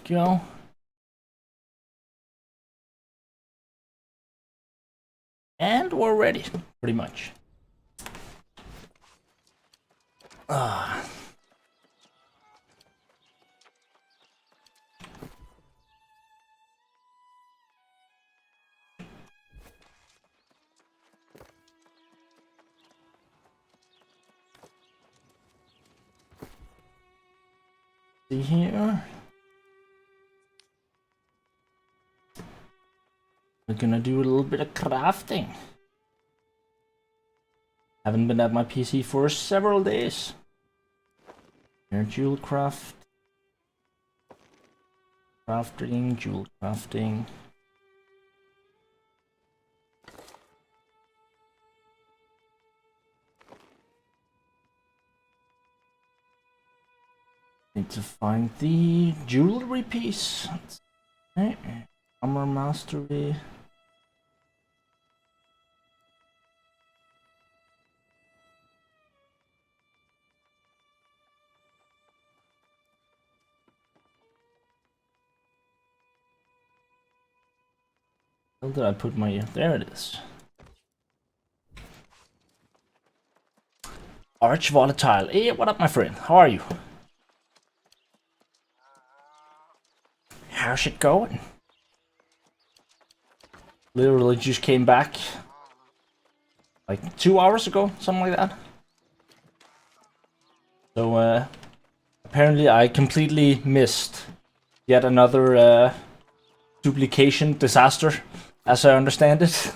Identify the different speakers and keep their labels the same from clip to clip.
Speaker 1: Go. And we're ready, pretty much. See here. We're gonna do a little bit of crafting. Haven't been at my PC for several days. Here, jewel craft. Crafting, jewel crafting. Need to find the jewelry piece. Okay. Armor mastery. Where did I put my... There it is. Arch volatile. Hey, what up, my friend? How are you? How's it going? Literally just came back like 2 hours ago, something like that. So apparently I completely missed yet another duplication disaster, as I understand it.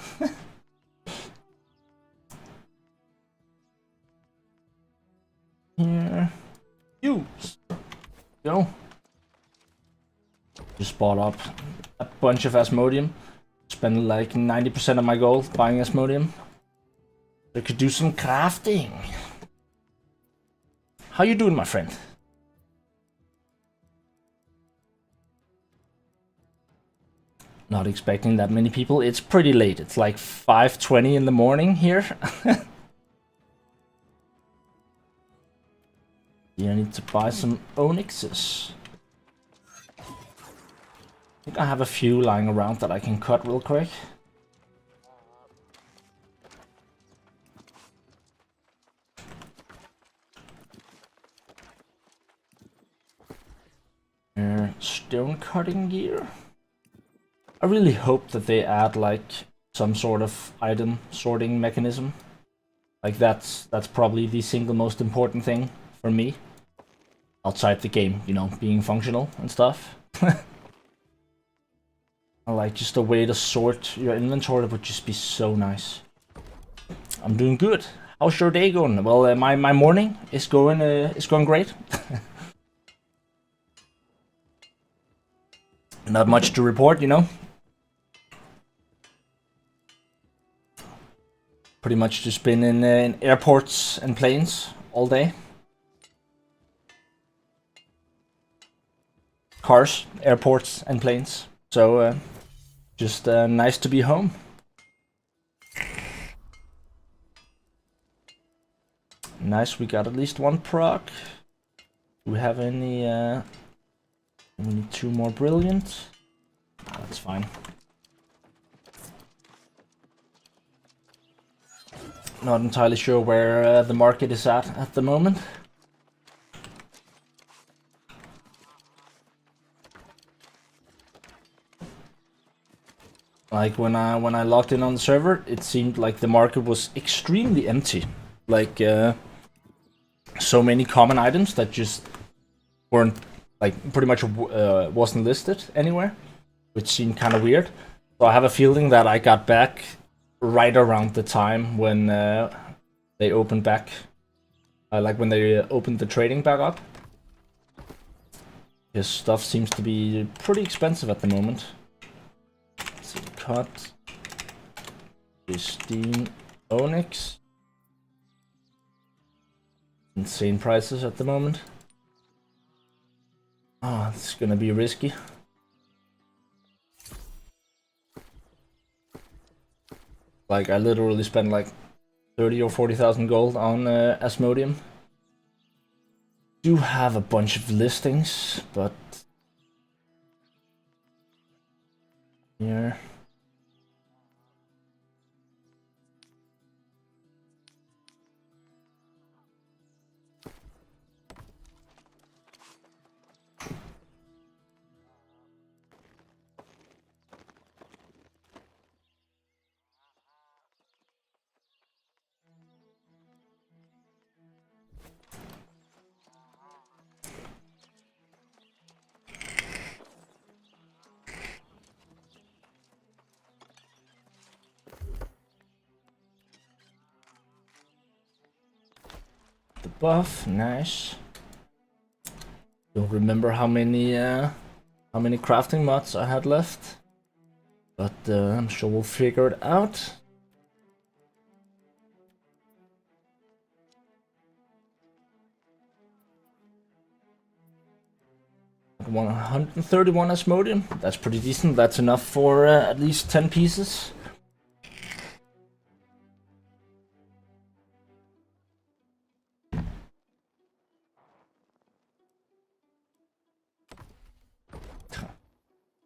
Speaker 1: Here, use. Go. Just bought up a bunch of Asmodium. Spent like 90% of my gold buying Asmodium. I could do some crafting. How you doing, my friend? Not expecting that many people. It's pretty late. It's like 5:20 in the morning here. Yeah, I need to buy some onyxes. I think I have a few lying around that I can cut real quick. Stone cutting gear. I really hope that they add like some sort of item sorting mechanism. Like that's probably the single most important thing for me. Outside the game, you know, being functional and stuff. I like just a way to sort your inventory would just be so nice. I'm doing good. How's your day going? Well, my morning is going great. Not much to report, you know. Pretty much just been in airports and planes all day. Cars, airports, and planes. So just nice to be home. Nice, we got at least one proc. Do we have any? We need 2 more brilliant. That's fine. Not entirely sure where the market is at the moment. Like when I logged in on the server, it seemed like the market was extremely empty. Like so many common items that just weren't, like, pretty much wasn't listed anywhere, which seemed kind of weird. So I have a feeling that I got back right around the time when they opened back, like when they opened the trading back up. His stuff seems to be pretty expensive at the moment. Let's see, cut, pristine onyx. Insane prices at the moment. Oh, it's gonna be risky. Like, I literally spent like 30 or 40,000 gold on Asmodium. Do have a bunch of listings, but here. The buff, nice. Don't remember how many crafting mods I had left, but I'm sure we'll figure it out. At 131 Asmodium, that's pretty decent. That's enough for at least 10 pieces.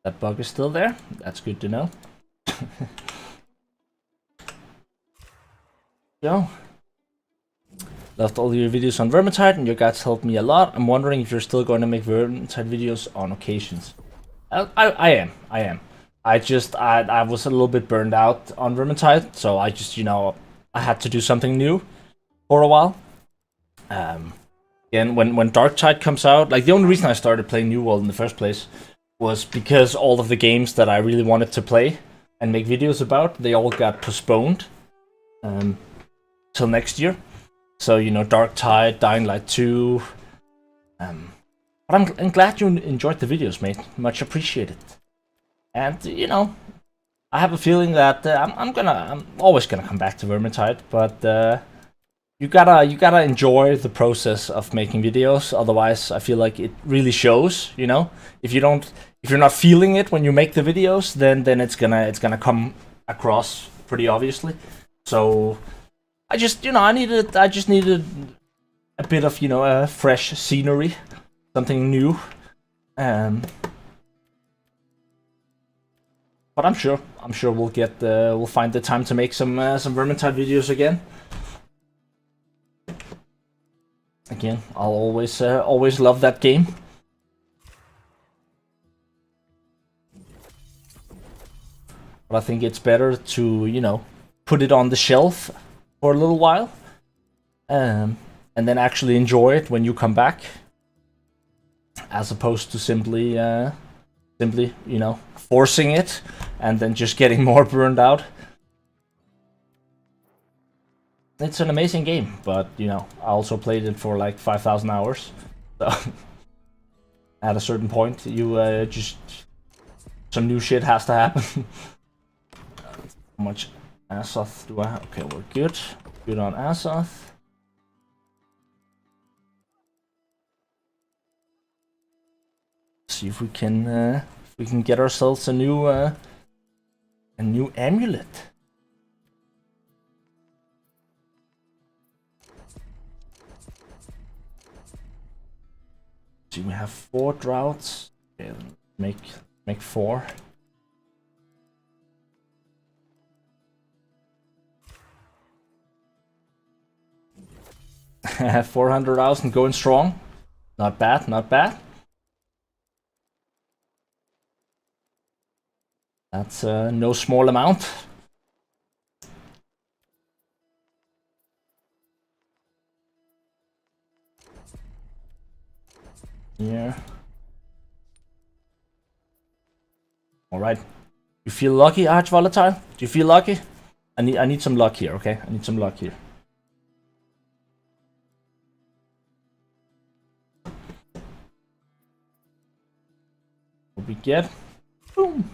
Speaker 1: That bug is still there. That's good to know. So, left all your videos on Vermintide, and your guides helped me a lot. I'm wondering if you're still going to make Vermintide videos on occasions. I am. I was a little bit burned out on Vermintide, so I just, I had to do something new for a while. Again, when Darktide comes out, like, the only reason I started playing New World in the first place was because all of the games that I really wanted to play and make videos about, they all got postponed till next year. So, Darktide, Dying Light 2. But I'm glad you enjoyed the videos, mate. Much appreciated. And, I have a feeling that I'm always gonna come back to Vermintide, but you gotta enjoy the process of making videos. Otherwise, I feel like it really shows. If you're not feeling it when you make the videos, then it's gonna come across pretty obviously. So I just needed a bit of a fresh scenery, something new. But I'm sure we'll find the time to make some Vermintide videos again. Again, I'll always love that game. But I think it's better to, put it on the shelf for a little while, and then actually enjoy it when you come back, as opposed to simply, forcing it and then just getting more burned out. It's an amazing game, but, I also played it for like 5,000 hours. So, at a certain point, some new shit has to happen. How much Azoth do I have? Okay, we're good. Good on Azoth. See if we can get ourselves a new amulet. See, we have 4 droughts. Okay, make 4. $400,000 going strong. Not bad, not bad. That's no small amount. Yeah. Alright. You feel lucky, Arch Volatile? Do you feel lucky? I need some luck here, okay? I need some luck here. What we get? Boom!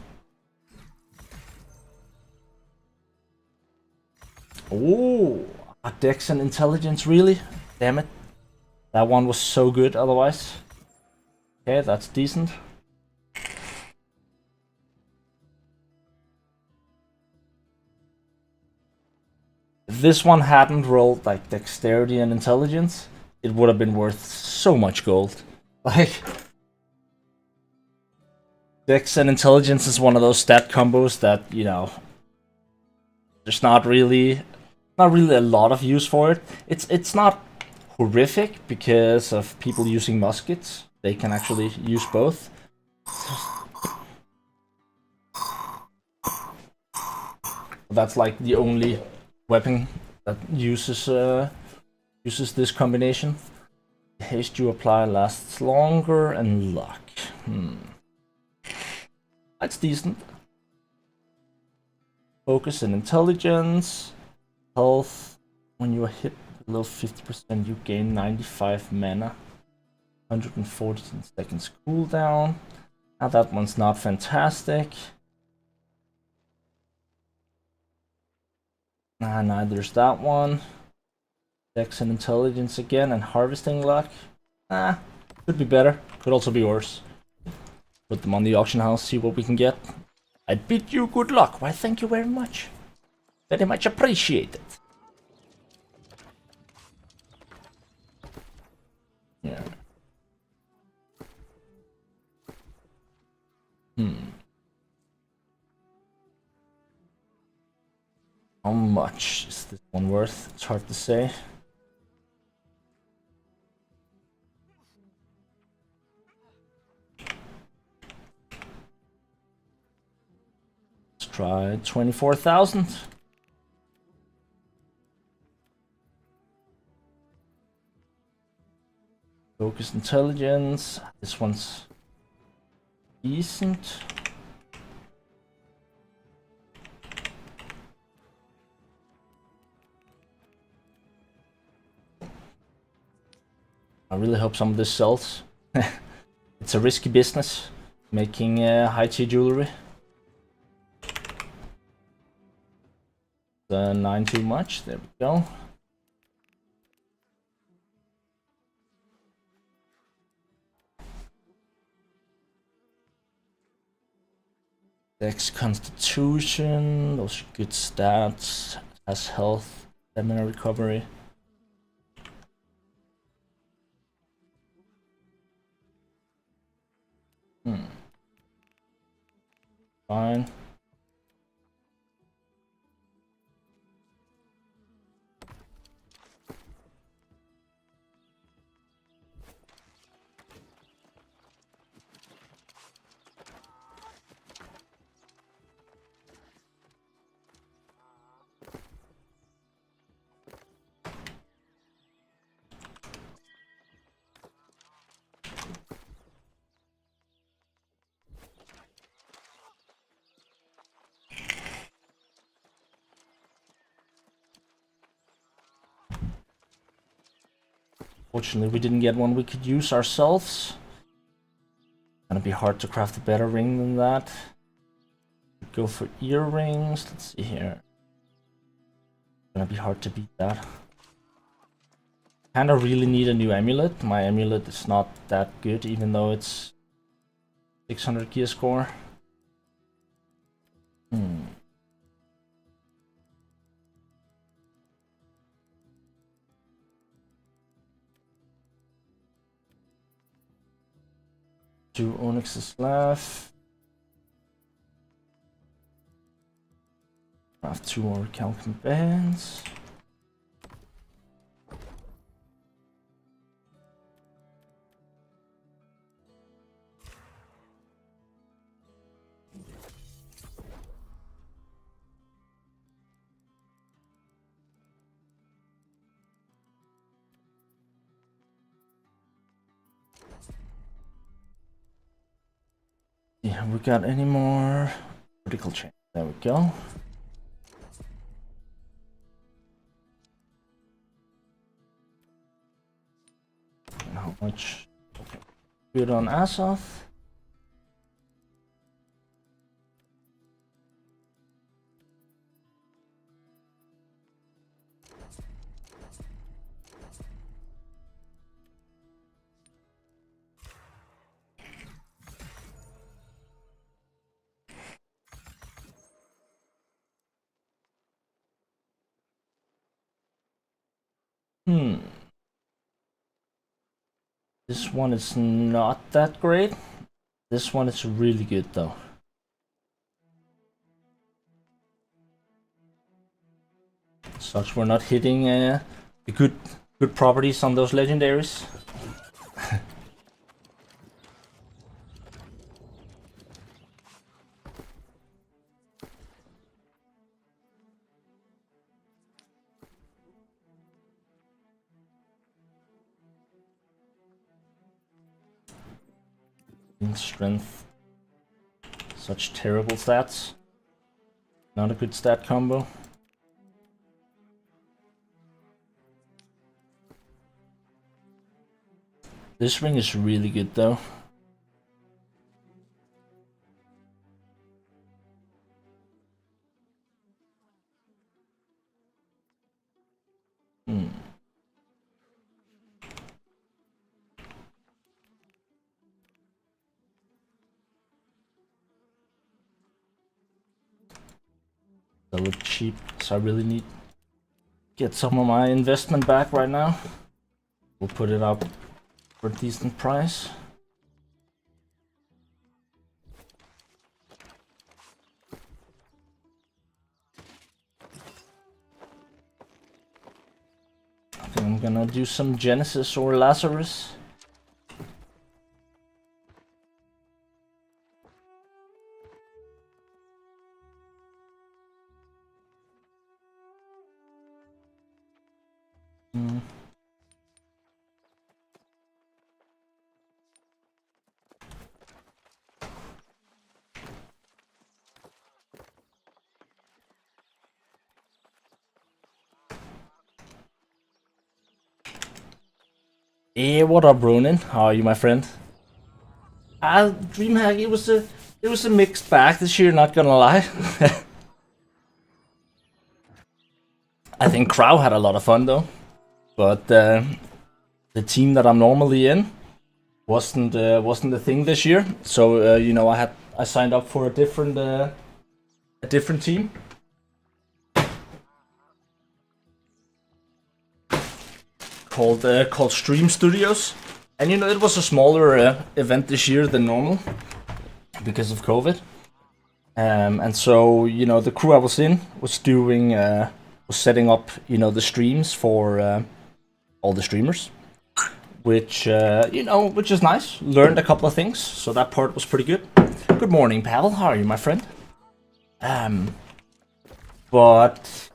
Speaker 1: Oh, Dex and Intelligence, really? Damn it. That one was so good otherwise. Okay, that's decent. If this one hadn't rolled like Dexterity and Intelligence, it would have been worth so much gold. Like, Dex and Intelligence is one of those stat combos that, you know, there's not really a lot of use for it. It's not horrific because of people using muskets. They can actually use both. That's like the only weapon that uses this combination. The haste you apply lasts longer, and luck. That's decent. Focus and intelligence. Health. When you are hit below 50%, you gain 95 mana. 114 seconds cooldown. Now that one's not fantastic. Neither's that one. Dex and Intelligence again, and Harvesting Luck. Could be better. Could also be worse. Put them on the auction house, see what we can get. I bid you good luck. Why, thank you very much. Very much appreciated. Yeah. How much is this one worth? It's hard to say. Let's try 24,000. Focus Intelligence. This one's decent. I really hope some of this sells. It's a risky business, making high tier jewelry. 9 too much. There we go. Dex Constitution. Those are good stats. Has health, stamina recovery. Fine. Fortunately, we didn't get one we could use ourselves. Gonna be hard to craft a better ring than that. Go for earrings. Let's see here. Gonna be hard to beat that. Kinda really need a new amulet. My amulet is not that good, even though it's 600 gear score. Two onyxes left. Craft 2 more Calcum bands. Yeah, have we got any more critical change? There we go. And how much? Okay. Good on Azoth. This one is not that great. This one is really good though. Such we're not hitting the good properties on those legendaries. Strength. Such terrible stats. Not a good stat combo. This ring is really good though. That look cheap, so I really need to get some of my investment back right now. We'll put it up for a decent price. I think I'm gonna do some Genesis or Lazarus. Hey, what up, Ronin? How are you, my friend? DreamHack, it was a mixed bag this year, not gonna lie. I think Crow had a lot of fun though, but the team that I'm normally in wasn't the thing this year. So you know, I signed up for a different team. Called Stream Studios, and you know, it was a smaller event this year than normal because of COVID. And so, you know, the crew I was in was doing was setting up, you know, the streams for all the streamers, which you know, which is nice. Learned a couple of things, so that part was pretty good. Good morning, Pavel. How are you, my friend? But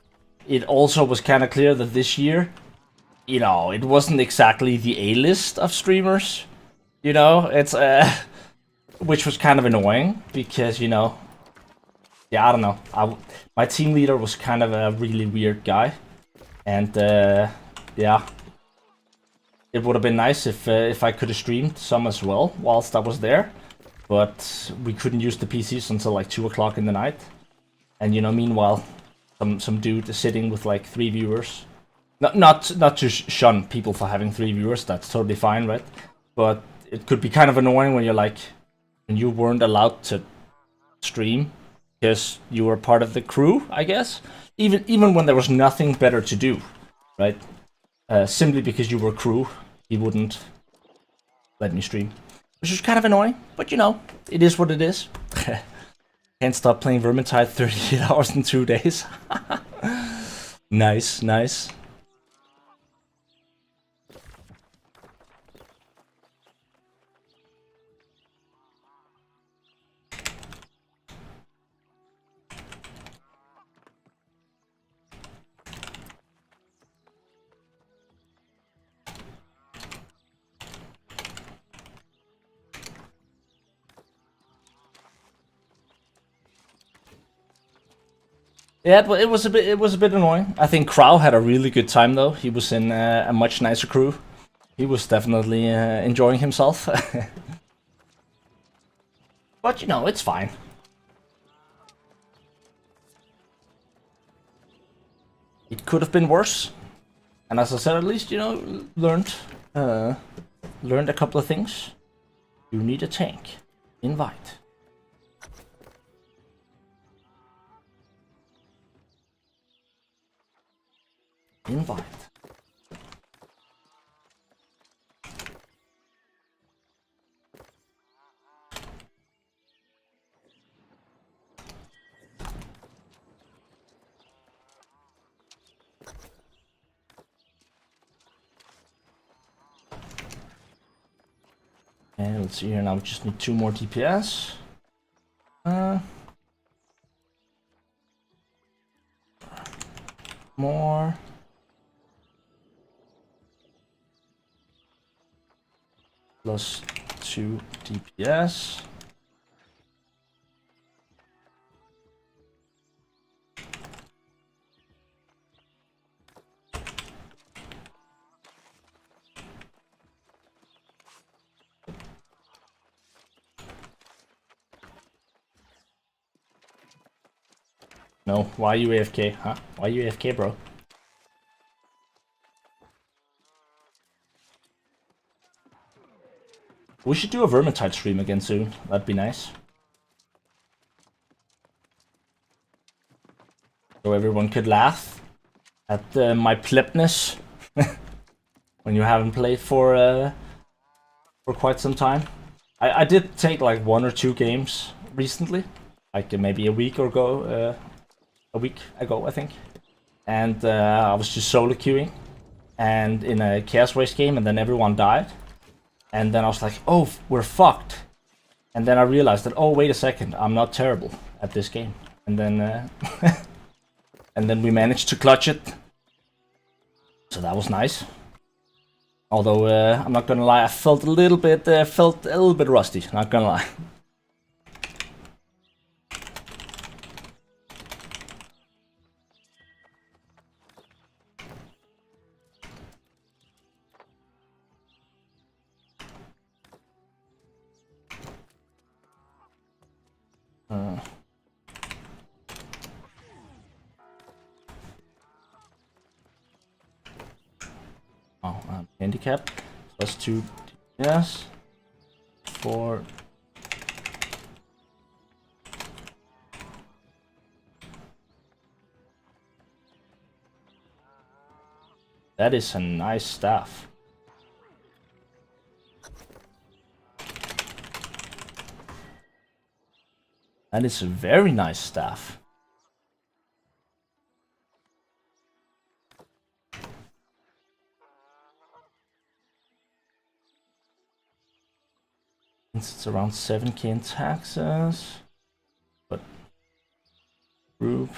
Speaker 1: it also was kind of clear that this year, you know, it wasn't exactly the A-list of streamers. You know, it's which was kind of annoying because, you know, yeah, I don't know. My team leader was kind of a really weird guy, and yeah, it would have been nice if I could have streamed some as well whilst I was there, but we couldn't use the PCs until like 2 o'clock in the night, and you know, meanwhile, some dude is sitting with like 3 viewers. Not to shun people for having 3 viewers. That's totally fine, right? But it could be kind of annoying when you're like, when you weren't allowed to stream because you were part of the crew, I guess. Even when there was nothing better to do, right? Simply because you were crew, he wouldn't let me stream, which is kind of annoying. But you know, it is what it is. Can't stop playing Vermintide 38 hours in 2 days. Nice, nice. Yeah, but it was a bit annoying. I think Crow had a really good time though. He was in a much nicer crew. He was definitely enjoying himself. But you know, it's fine. It could have been worse. And as I said, at least, you know, learned a couple of things. You need a tank. Invite. Invite. And let's see here, now we just need 2 more DPS. More. Plus 2 DPS. No, why you AFK? Huh? Why you AFK, bro? We should do a Vermintide stream again soon. That'd be nice. So everyone could laugh at my plebness when you haven't played for quite some time. I did take like 1 or 2 games recently, like maybe a week ago, I think. And I was just solo queuing, and in a Chaos Race game, and then everyone died. And then I was like, oh, we're fucked. And then I realized that, oh, wait a second, I'm not terrible at this game. And then, and then we managed to clutch it. So that was nice. Although I'm not gonna lie, I felt a little bit rusty. Not gonna lie. Handicap plus 2 DPS. 4. That is a nice staff. That is a very nice staff. It's around 7k in taxes. But group.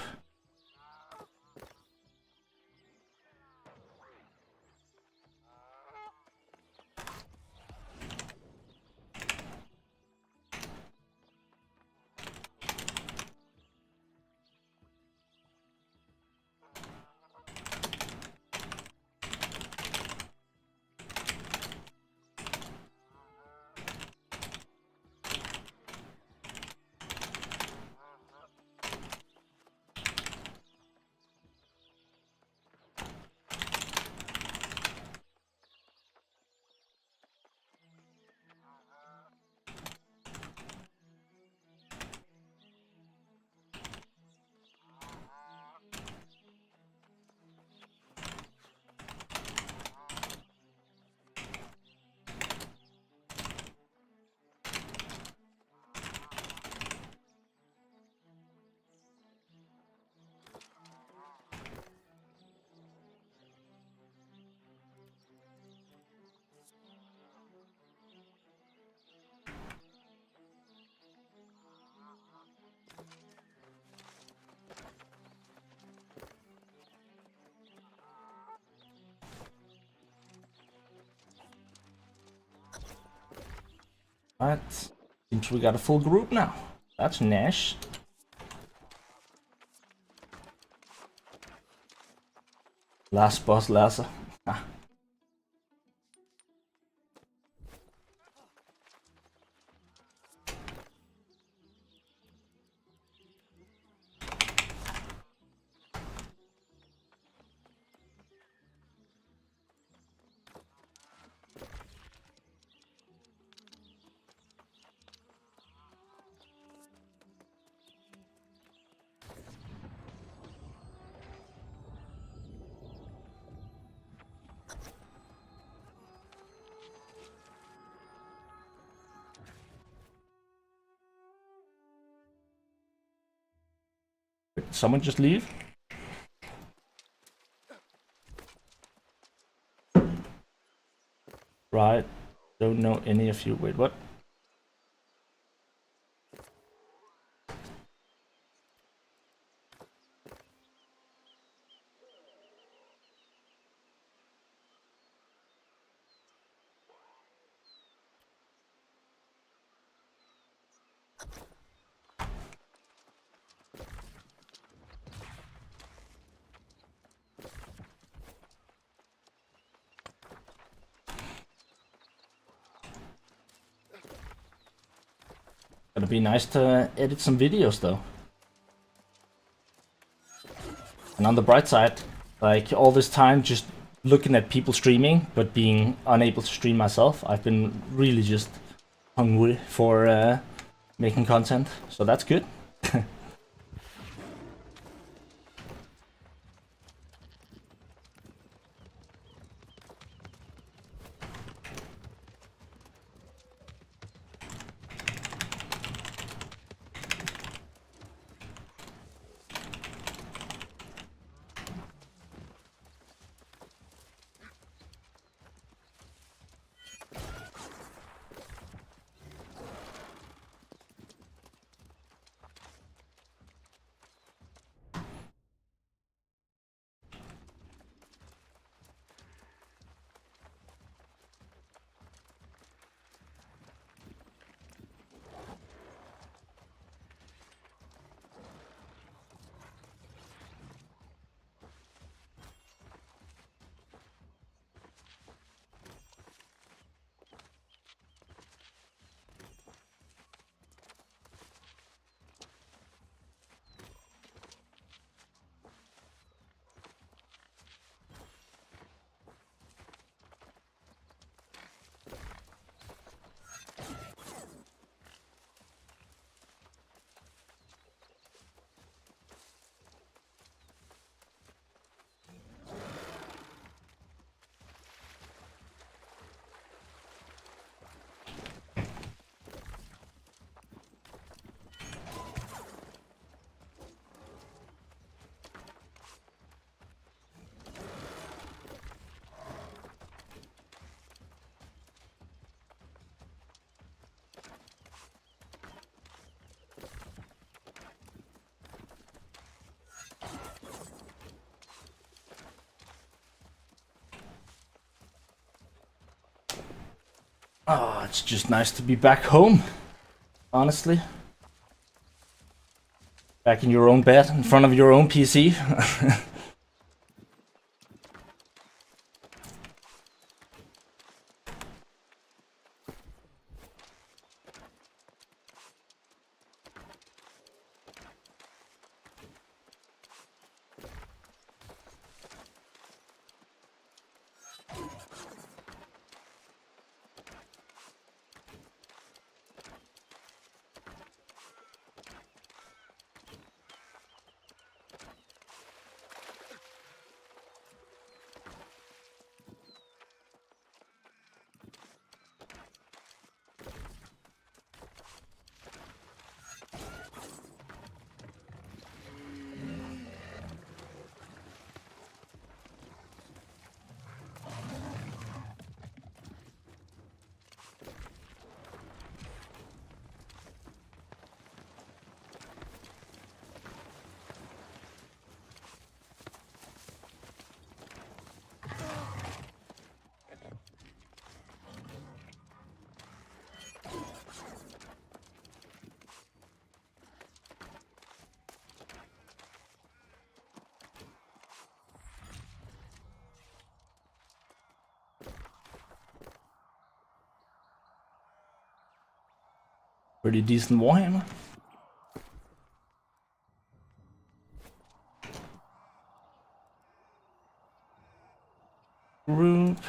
Speaker 1: Alright, seems we got a full group now. That's Nash. Last boss laser. Ah. Did someone just leave? Right. Don't know any of you. Wait, what? Gonna be nice to edit some videos though. And on the bright side, like all this time just looking at people streaming, but being unable to stream myself, I've been really just hungry for making content, so that's good. Oh, it's just nice to be back home, honestly. Back in your own bed, in front of your own PC. Pretty decent Warhammer. Group.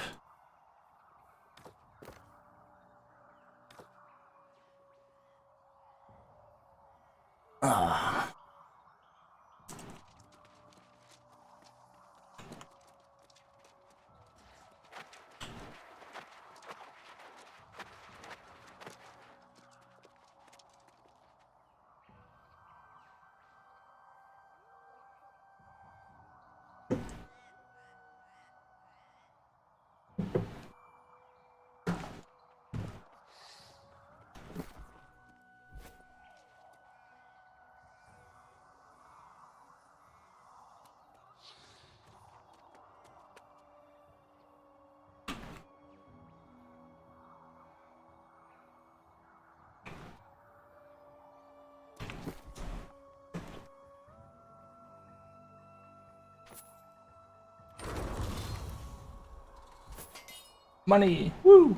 Speaker 1: Money! Woo!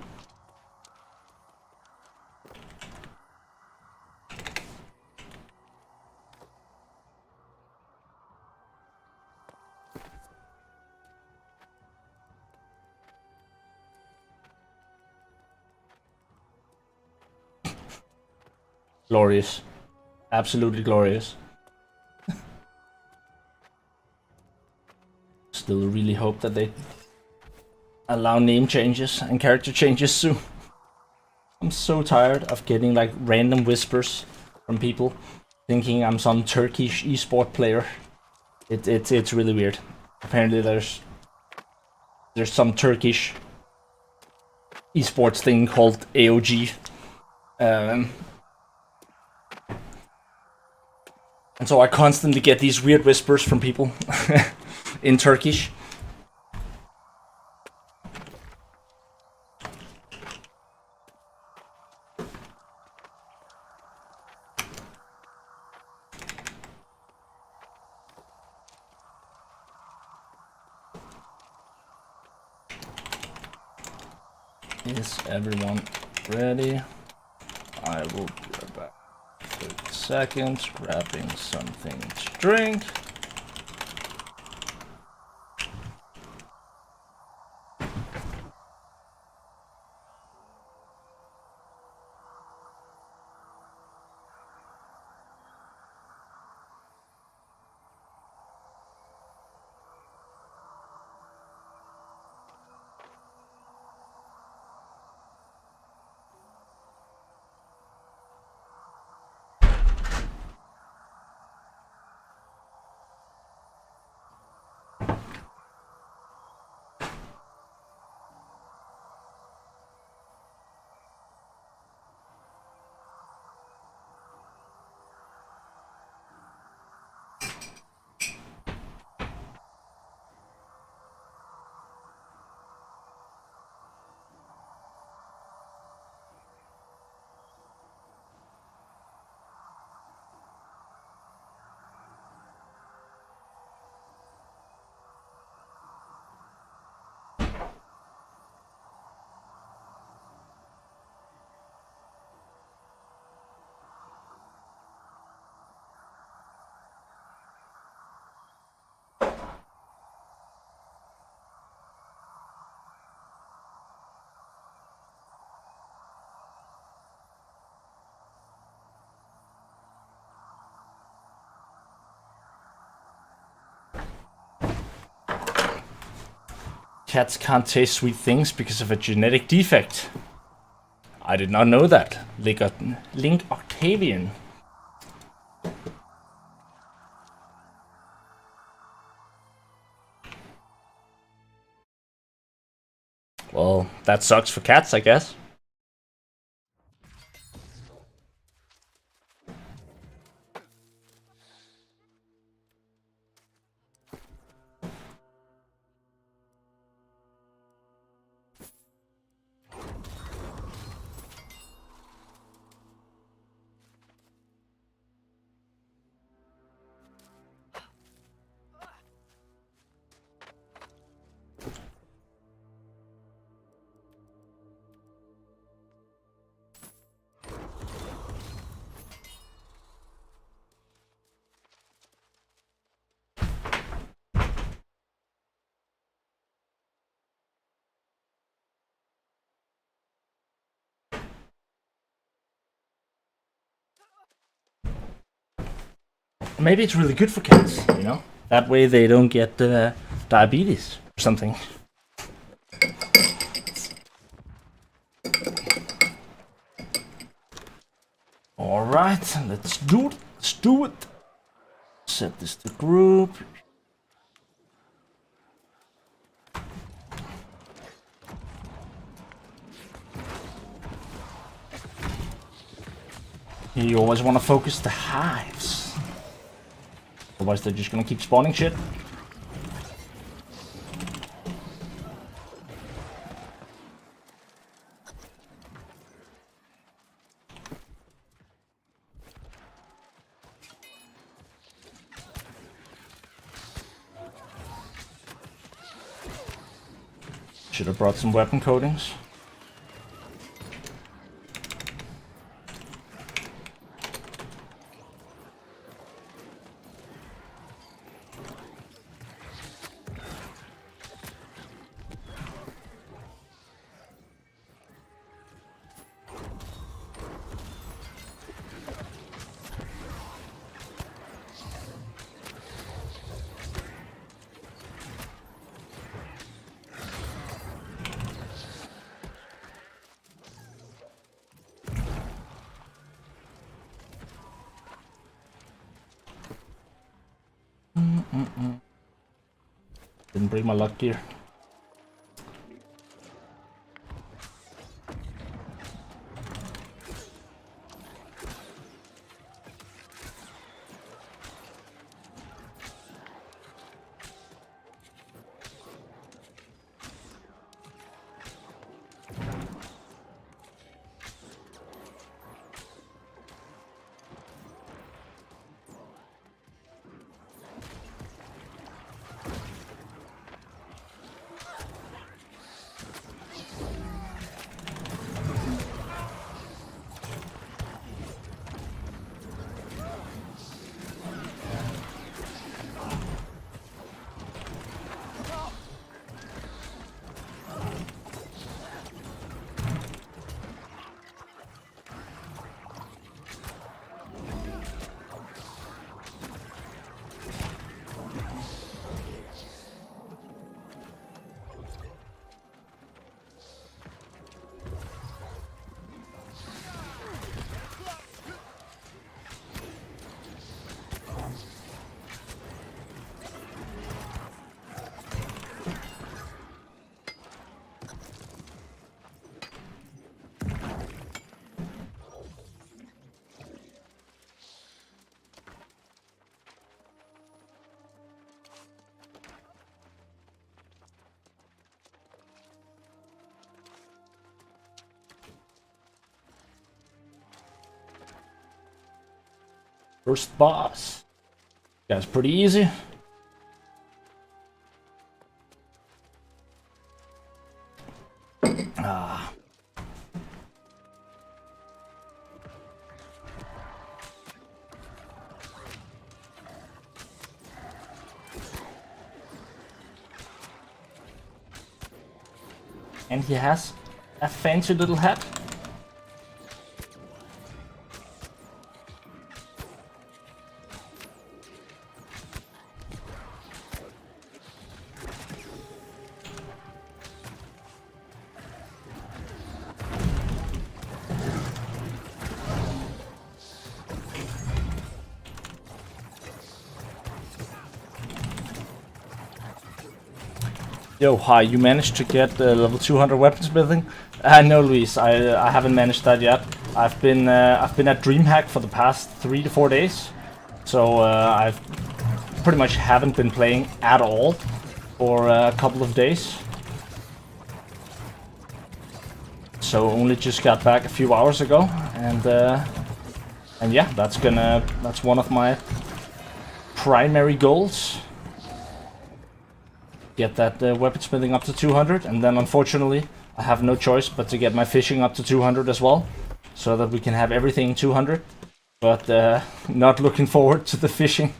Speaker 1: Glorious. Absolutely glorious. Still really hope that they allow name changes and character changes soon. I'm so tired of getting like random whispers from people thinking I'm some Turkish esport player. It's really weird. Apparently there's some Turkish esports thing called AOG. And so I constantly get these weird whispers from people in Turkish. Is everyone ready? I will be right back. 30 seconds, grabbing something to drink. Cats can't taste sweet things because of a genetic defect. I did not know that. Link Octavian. Well, that sucks for cats, I guess. Maybe it's really good for cats, you know? That way they don't get diabetes or something. Alright, let's do it. Let's do it. Set this to group. You always want to focus the hives. Otherwise they're just gonna keep spawning shit. Should have brought some weapon coatings. Didn't bring my luck gear. First boss. That's pretty easy. Ah. And he has a fancy little hat. Yo, hi, you managed to get level 200 weapons building? No, Luis, I haven't managed that yet. I've been at DreamHack for the past 3 to 4 days, so I've pretty much haven't been playing at all for a couple of days. So only just got back a few hours ago, and yeah, that's one of my primary goals. Get that weaponsmithing up to 200, and then unfortunately I have no choice but to get my fishing up to 200 as well, so that we can have everything 200. But not looking forward to the fishing.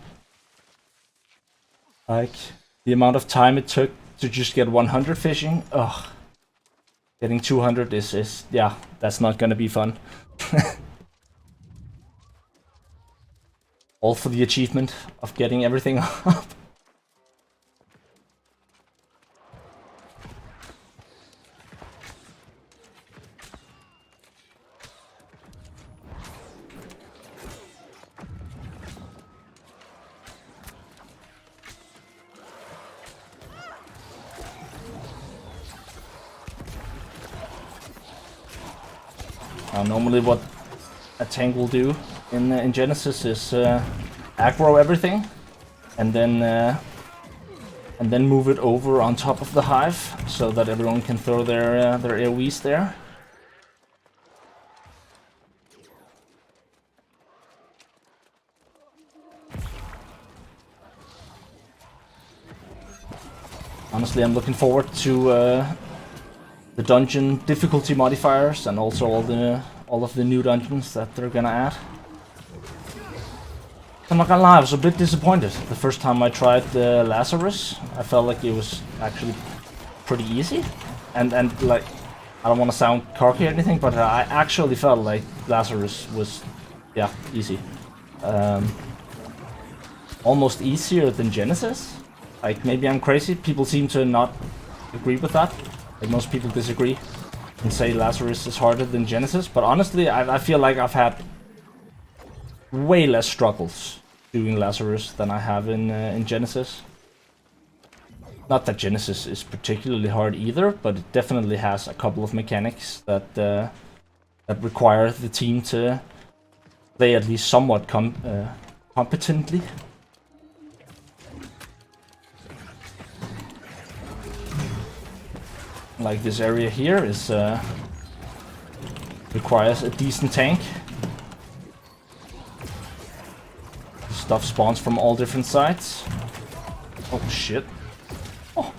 Speaker 1: Like, the amount of time it took to just get 100 fishing, ugh. Getting 200 is yeah, that's not gonna be fun. All for the achievement of getting everything up. Normally what a tank will do in Genesis is aggro everything and then move it over on top of the hive so that everyone can throw their AoEs there. Honestly, I'm looking forward to the dungeon difficulty modifiers and also all of the new dungeons that they're gonna add. I'm not gonna lie, I was a bit disappointed. The first time I tried Lazarus, I felt like it was actually pretty easy. And like, I don't want to sound cocky or anything, but I actually felt like Lazarus was, yeah, easy. Almost easier than Genesis. Like, maybe I'm crazy. People seem to not agree with that. Like, most people disagree and say Lazarus is harder than Genesis. But honestly, I feel like I've had way less struggles doing Lazarus than I have in Genesis. Not that Genesis is particularly hard either, but it definitely has a couple of mechanics that that require the team to play at least somewhat competently. Like this area here is requires a decent tank. Stuff spawns from all different sides. Oh shit. Oh.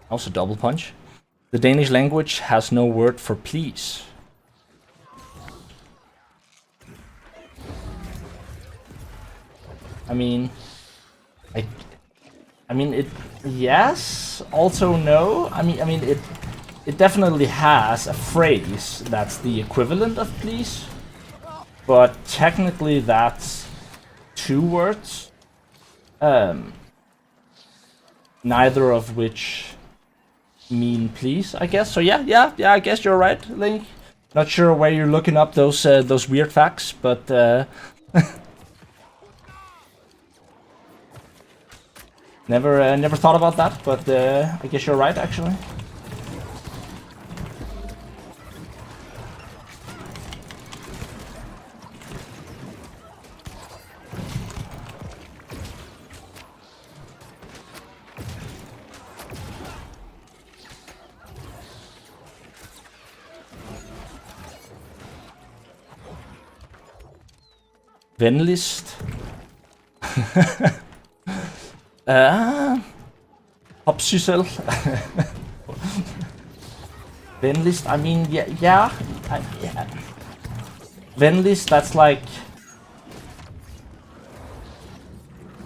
Speaker 1: That was a double punch. The Danish language has no word for please. I mean it, yes, also no. I mean it definitely has a phrase that's the equivalent of please, but technically that's two words, neither of which mean please, I guess. So yeah, I guess you're right, Link. Not sure where you're looking up those weird facts, but never thought about that, but I guess you're right, actually. Venligst. Hopsysel. Venligst, I mean, yeah. Venligst, that's like,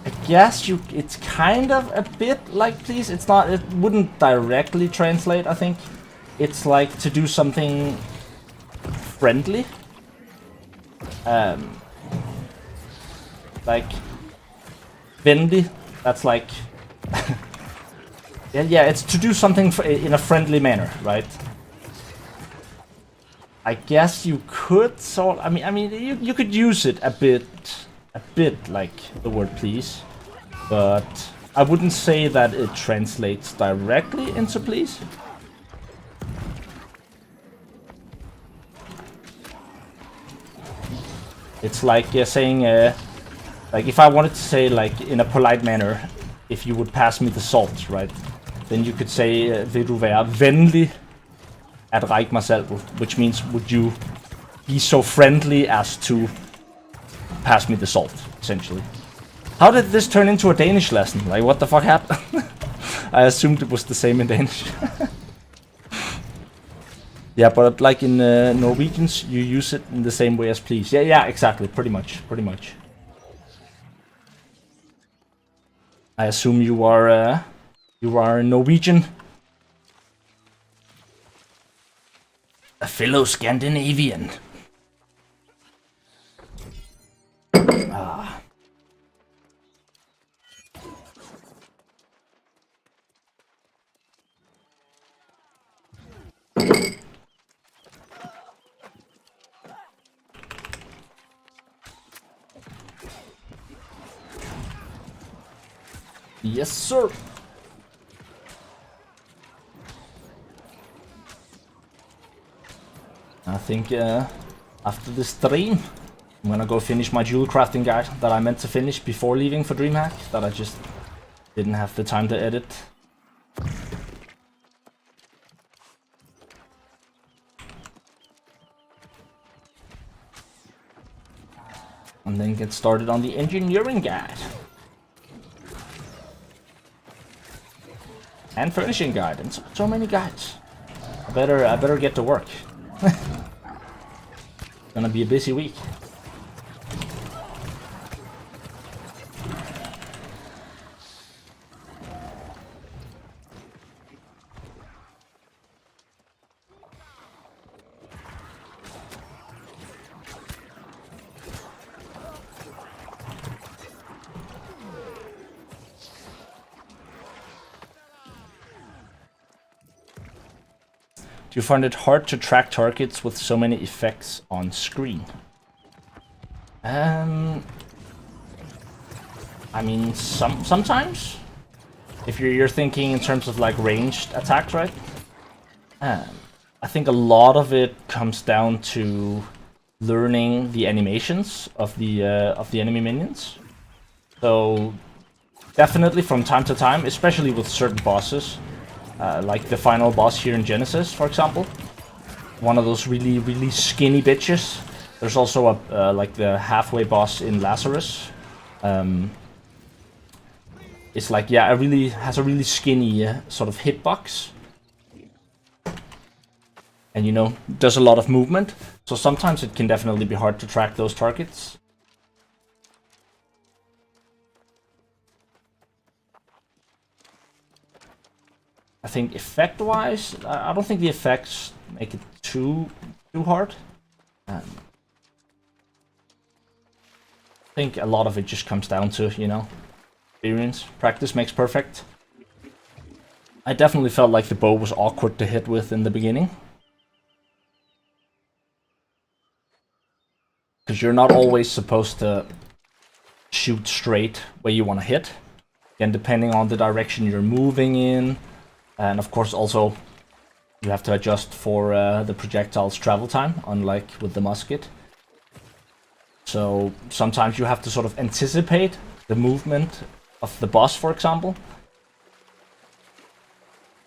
Speaker 1: I guess it's kind of a bit like please. It's not, it wouldn't directly translate, I think. It's like to do something friendly. Like venlig, that's like yeah, it's to do something in a friendly manner, right? I guess you could sort. I mean, you could use it a bit like the word please, but I wouldn't say that it translates directly into please. It's like saying, like if I wanted to say, like in a polite manner, if you would pass me the salt, right? Then you could say, vil du være venlig at række mig saltet, which means, would you be so friendly as to pass me the salt, essentially. How did this turn into a Danish lesson? Like, what the fuck happened? I assumed it was the same in Danish. Yeah, but like in Norwegians, you use it in the same way as please. Yeah, exactly. Pretty much. I assume you are Norwegian, a fellow Scandinavian. Yes, sir. I think after this stream, I'm gonna go finish my jewel crafting guide that I meant to finish before leaving for DreamHack, that I just didn't have the time to edit. And then get started on the engineering guide. And furnishing guide, and so many guides. I better get to work. Gonna be a busy week. Do you find it hard to track targets with so many effects on screen? I mean, sometimes. If you're thinking in terms of like ranged attacks, right? I think a lot of it comes down to learning the animations of the enemy minions. So definitely from time to time, especially with certain bosses. Like the final boss here in Genesis, for example. One of those really skinny bitches. There's also a like the halfway boss in Lazarus. It's like, yeah, has a really skinny sort of hitbox. And, you know, does a lot of movement. So sometimes it can definitely be hard to track those targets. I think effect-wise, I don't think the effects make it too hard. I think a lot of it just comes down to, you know, experience. Practice makes perfect. I definitely felt like the bow was awkward to hit with in the beginning. Because you're not always supposed to shoot straight where you want to hit. Again, depending on the direction you're moving in. And of course also you have to adjust for the projectile's travel time, unlike with the musket. So sometimes you have to sort of anticipate the movement of the boss, for example.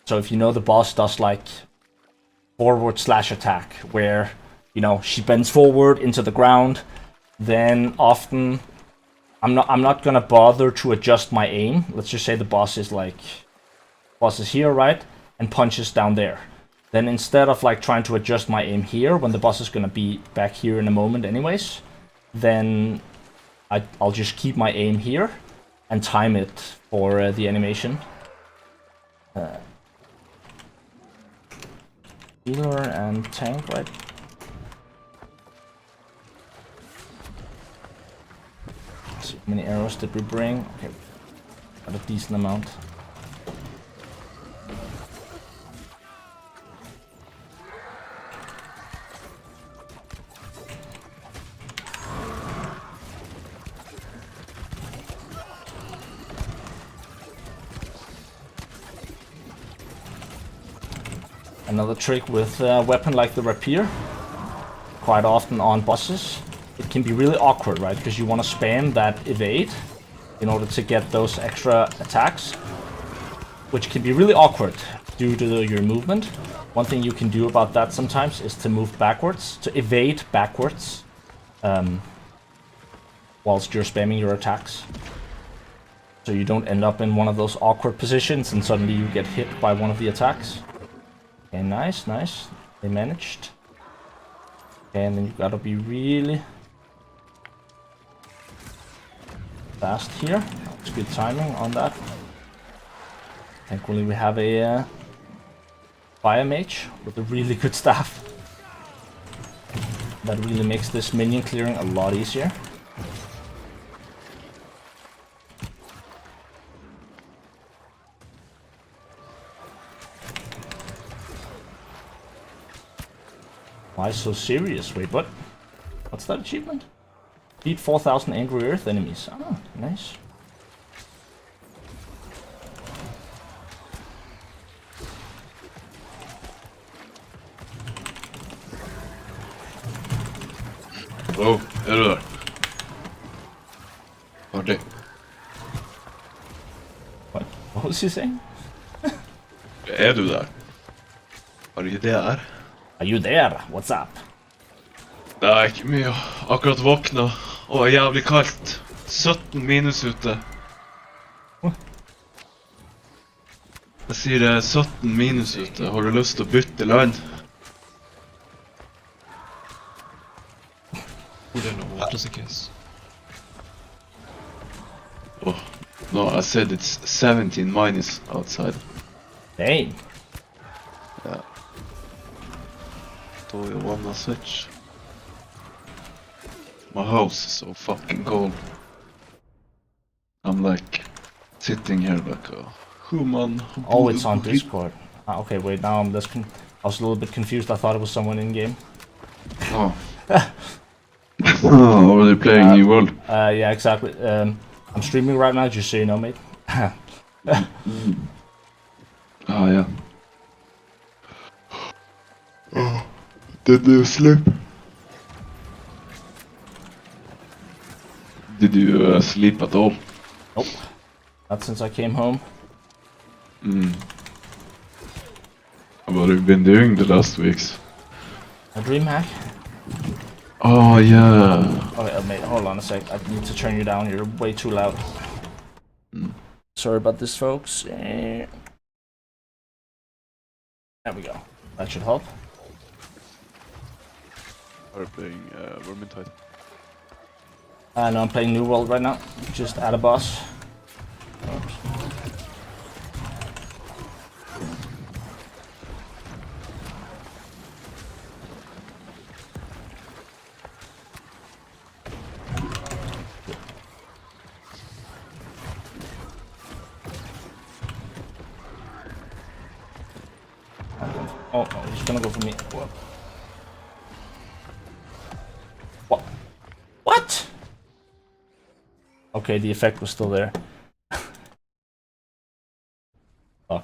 Speaker 1: So if you know the boss does like forward slash attack, where, you know, she bends forward into the ground, then often I'm not gonna bother to adjust my aim. Let's just say the boss is here, right? And punches down there. Then instead of like trying to adjust my aim here when the boss is gonna be back here in a moment anyways, then I'll just keep my aim here and time it for the animation. Healer and tank, right? Let's see, how many arrows did we bring? Okay, got a decent amount. Another trick with a weapon like the rapier, quite often on bosses, it can be really awkward, right? Because you want to spam that evade in order to get those extra attacks, which can be really awkward due to your movement. One thing you can do about that sometimes is to move backwards, to evade backwards, whilst you're spamming your attacks. So you don't end up in one of those awkward positions and suddenly you get hit by one of the attacks. Okay, nice. They managed. Okay, and then you gotta be really fast here. That's good timing on that. Thankfully we have a fire mage with a really good staff. That really makes this minion clearing a lot easier. Why so serious? Wait, what? What's that achievement? Beat 4,000 angry earth enemies. Oh, nice.
Speaker 2: Oh, är du där? Hörde.
Speaker 1: What was he saying?
Speaker 2: Är du där? Are you there?
Speaker 1: Are you there? What's up?
Speaker 2: Nej, men jag har akkurat vaknat och är jävligt kallt. 17 minus ute. Jag ser det är 17 minus ute. Har du lust att byta land?
Speaker 3: We don't know what does it guess.
Speaker 2: Oh, no, I said it's 17 minus outside.
Speaker 1: Dang.
Speaker 2: Yeah. Då jag wanna switch. My house is so fucking cold. I'm like sitting here like a human.
Speaker 1: Oh, it's on Discord. Okay, wait, now I'm I was a little bit confused. I thought it was someone in game.
Speaker 2: Oh. Oh, are they playing New World?
Speaker 1: Yeah, exactly. I'm streaming right now, just so you know, mate.
Speaker 2: Ah, yeah. Oh, did you sleep? Did you sleep at all?
Speaker 1: Nope. Not since I came home.
Speaker 2: What have you been doing the last weeks?
Speaker 1: A DREAMHACK?
Speaker 2: Oh, yeah.
Speaker 1: Okay, mate, hold on a sec. I need to turn you down. You're way too loud. Sorry about this, folks. There we go. That should help.
Speaker 2: Are you playing Vermintide?
Speaker 1: No, I'm playing New World right now. Just at a boss. Oops. Oh, no, he's gonna go for me. What? What? Okay, the effect was still there. Oh.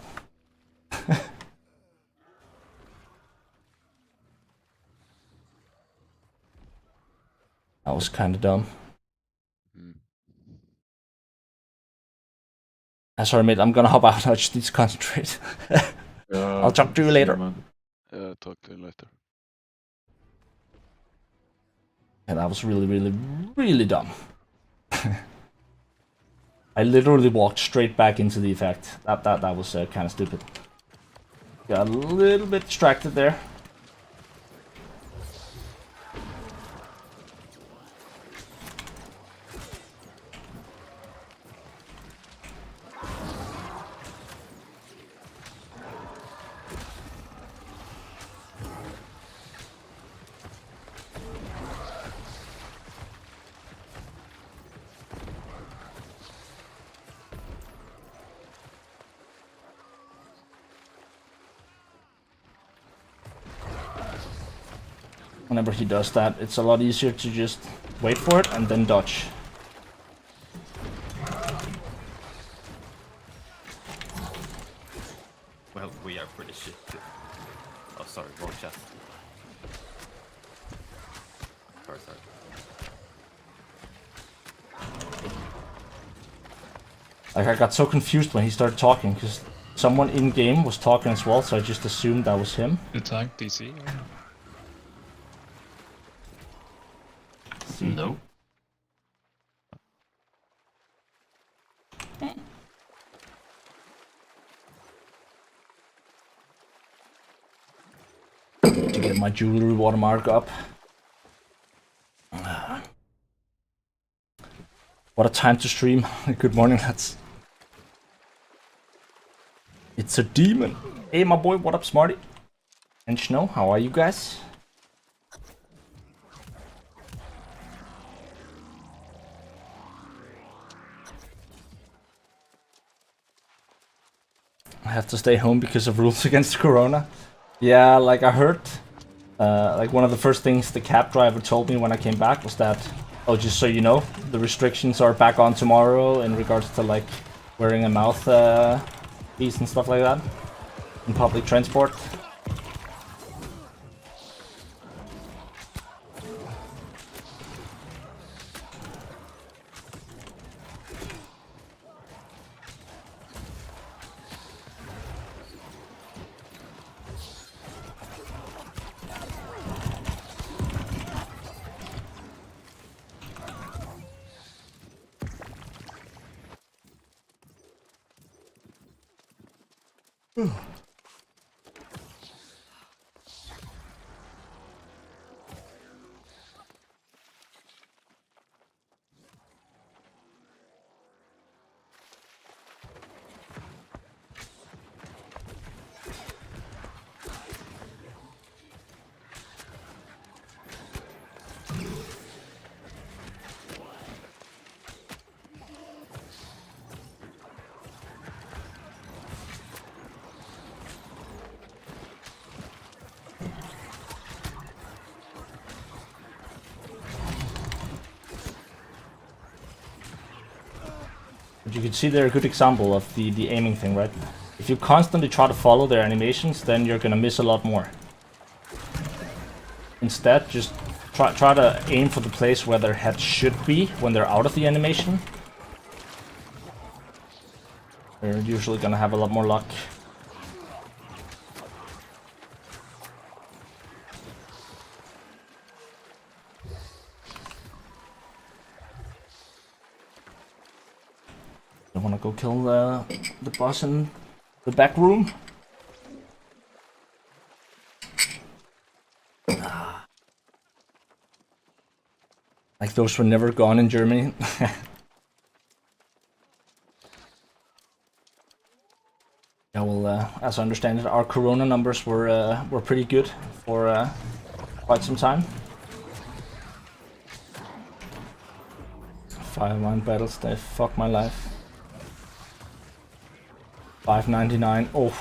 Speaker 1: That was kind of dumb. Sorry, mate, I'm gonna hop out. I just need to concentrate. I'll talk to you later.
Speaker 2: Yeah, talk to you later.
Speaker 1: And that was really, really dumb. I literally walked straight back into the effect. That was kind of stupid. Got a little bit distracted there. Whenever he does that, it's a lot easier to just wait for it and then dodge.
Speaker 4: Well, we are pretty shit too. Oh, sorry, wrong chat. Sorry.
Speaker 1: Like, I got so confused when he started talking, because someone in-game was talking as well, so I just assumed that was him.
Speaker 3: The tank DC?
Speaker 4: No.
Speaker 1: To get my jewelry watermark up. What a time to stream. Good morning, lads. It's a demon. Hey, my boy, what up, Smarty? And Snow, how are you guys? I have to stay home because of rules against Corona. Yeah, like I heard, like one of the first things the cab driver told me when I came back was that, oh, just so you know, the restrictions are back on tomorrow in regards to like wearing a mouth piece and stuff like that in public transport. But you can see they're a good example of the aiming thing, right? If you constantly try to follow their animations, then you're gonna miss a lot more. Instead, just try to aim for the place where their head should be when they're out of the animation. They're usually gonna have a lot more luck. I wanna go kill the boss in the back room. Like those were never gone in Germany. Yeah, well, as I understand it, our Corona numbers were pretty good for quite some time. 5-1 battles, they fuck my life. 599. Oh.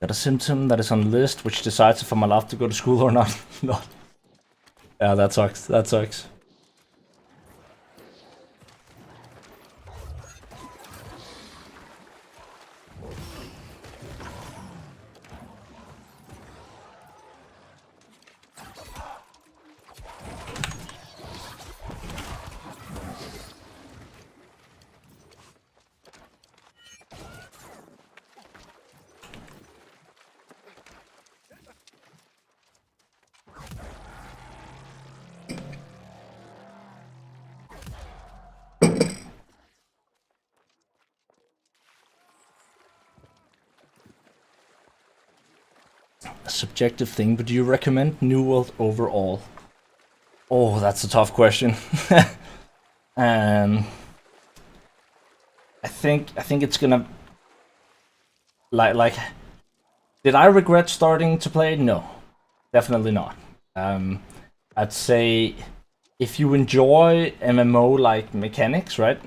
Speaker 1: Got a symptom that is on the list, which decides if I'm allowed to go to school or not. Not. Yeah, that sucks. That sucks. A subjective thing, but do you recommend New World overall? Oh, that's a tough question. I think it's gonna like. Did I regret starting to play? No, definitely not. I'd say if you enjoy MMO like mechanics, right,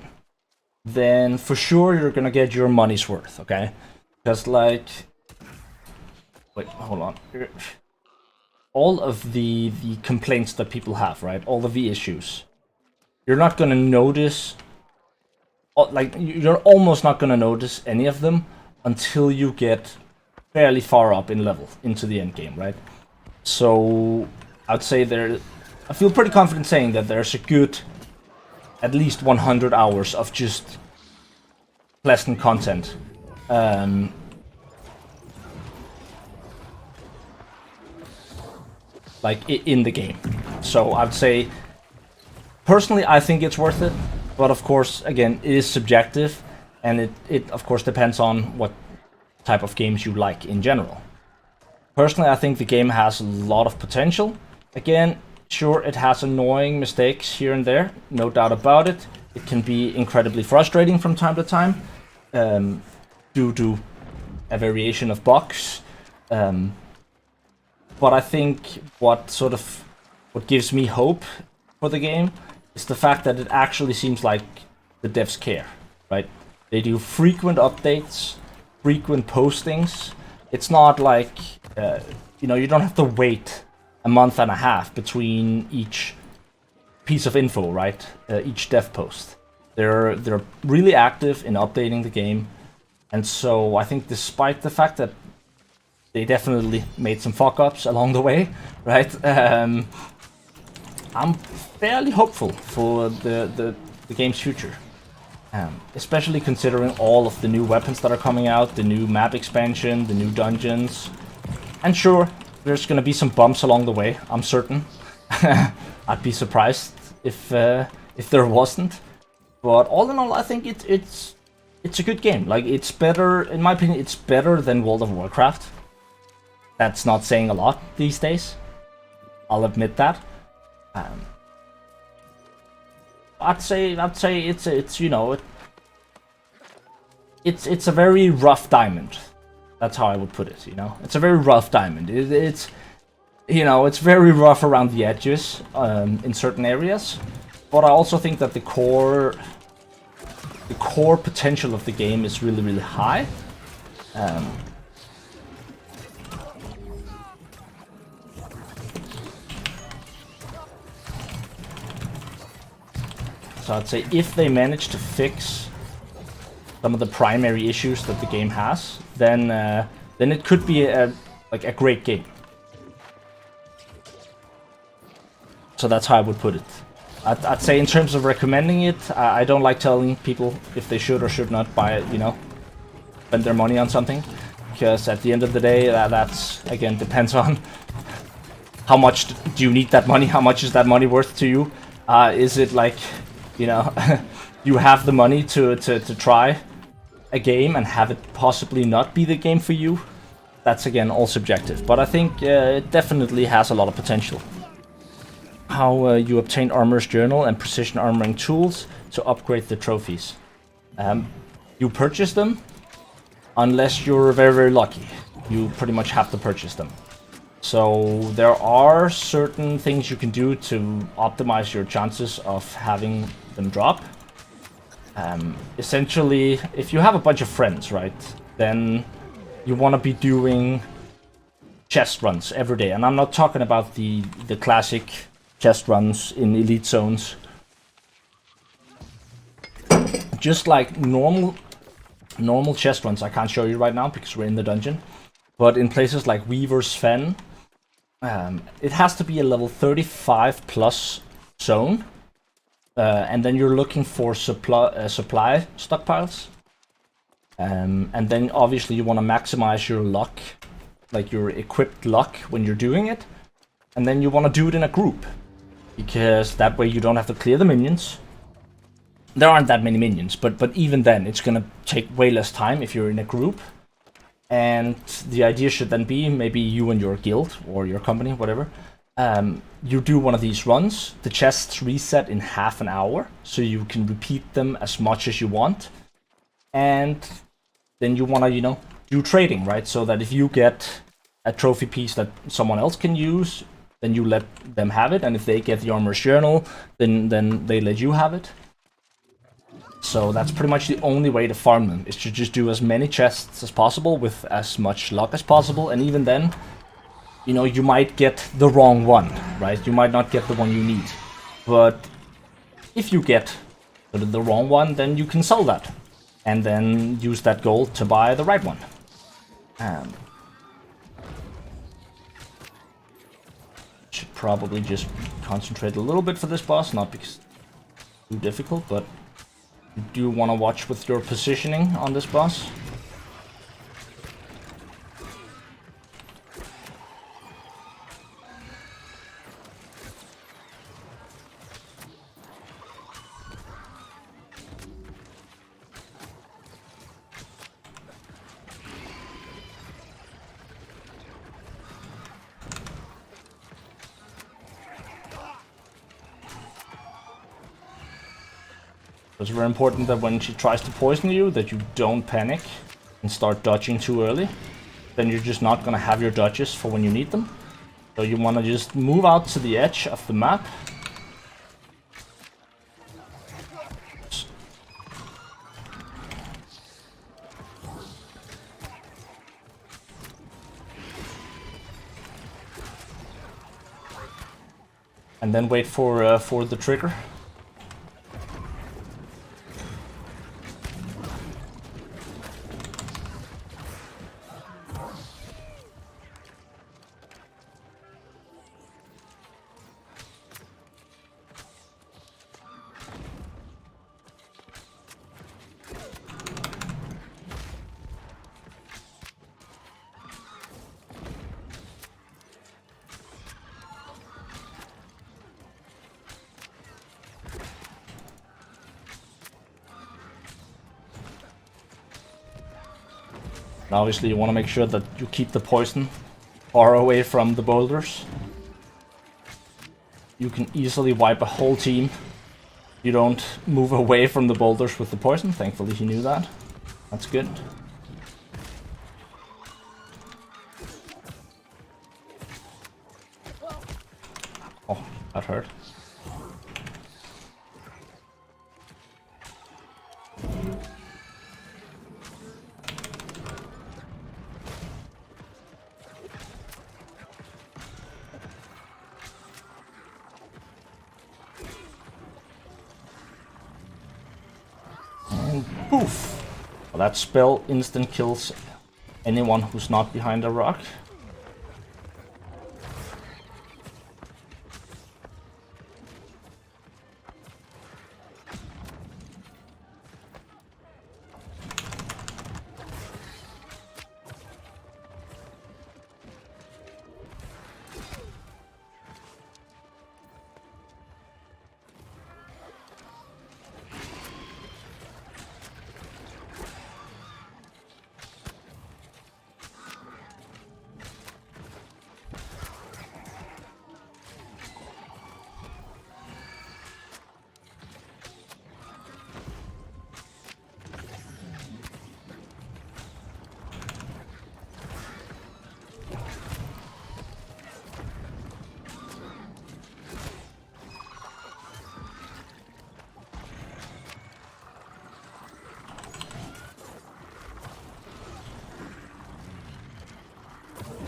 Speaker 1: then for sure you're gonna get your money's worth. Okay, because like. Wait, hold on. All of the complaints that people have, right? All of the issues. You're not gonna notice... Like, you're almost not gonna notice any of them until you get fairly far up in level into the end game, right? So, I'd say I feel pretty confident saying that there's a good... at least 100 hours of just pleasant content. Like in the game. So I'd say personally I think it's worth it, but of course again it is subjective, and it of course depends on what type of games you like in general. Personally I think the game has a lot of potential. Again, sure, it has annoying mistakes here and there, no doubt about it. It can be incredibly frustrating from time to time due to a variation of bugs. But I think what gives me hope for the game is the fact that it actually seems like the devs care, right? They do frequent updates, frequent postings. It's not like, you don't have to wait a month and a half between each piece of info, right? Each dev post. They're really active in updating the game, and so I think despite the fact that they definitely made some fuck ups along the way, right? I'm fairly hopeful for the game's future. Especially considering all of the new weapons that are coming out, the new map expansion, the new dungeons. And sure, there's gonna be some bumps along the way, I'm certain. I'd be surprised if there wasn't. But all in all, I think it's a good game. Like, it's better, in my opinion, it's better than World of Warcraft. That's not saying a lot these days. I'll admit that. I'd say it's you know, it's a very rough diamond. That's how I would put it. You know, it's a very rough diamond. It's you know, it's very rough around the edges in certain areas. But I also think that the core potential of the game is really, really high. So I'd say if they manage to fix some of the primary issues that the game has, then it could be a great game. So that's how I would put it. I'd say in terms of recommending it, I don't like telling people if they should or should not buy it, you know, spend their money on something. Because at the end of the day, that's, again, depends on how much do you need that money, how much is that money worth to you. Is it like, you know, you have the money to try a game and have it possibly not be the game for you? That's, again, all subjective. But I think it definitely has a lot of potential. How you obtain Armorer's Journal and Precision Armoring tools to upgrade the trophies. You purchase them unless you're very, very lucky. You pretty much have to purchase them. So there are certain things you can do to optimize your chances of having them drop. Essentially, if you have a bunch of friends, right, then you want to be doing chest runs every day. And I'm not talking about the classic chest runs in elite zones. Just like normal chest runs, I can't show you right now because we're in the dungeon. But in places like Weaver's Fen, it has to be a level 35 plus zone. And then you're looking for supply stockpiles. And then obviously you want to maximize your luck, like your equipped luck when you're doing it. And then you want to do it in a group, because that way you don't have to clear the minions. There aren't that many minions, but even then it's gonna take way less time if you're in a group. And the idea should then be, maybe you and your guild or your company, whatever, you do one of these runs. The chests reset in half an hour, so you can repeat them as much as you want. And then you want to, you know, do trading, right? So that if you get a trophy piece that someone else can use, then you let them have it. And if they get the Armorer's Journal, then they let you have it. So that's pretty much the only way to farm them, is to just do as many chests as possible with as much luck as possible. And even then, you know, you might get the wrong one, right? You might not get the one you need. But if you get the wrong one, then you can sell that. And then use that gold to buy the right one. Should probably just concentrate a little bit for this boss, not because it's too difficult, but you do want to watch with your positioning on this boss. It's very important that when she tries to poison you, that you don't panic and start dodging too early. Then you're just not gonna have your dodges for when you need them. So you wanna just move out to the edge of the map. And then wait for the trigger. And obviously you want to make sure that you keep the poison far away from the boulders. You can easily wipe a whole team. You don't move away from the boulders with the poison. Thankfully he knew that. That's good. Oh, that hurt. And poof! Well, that spell instant kills anyone who's not behind a rock.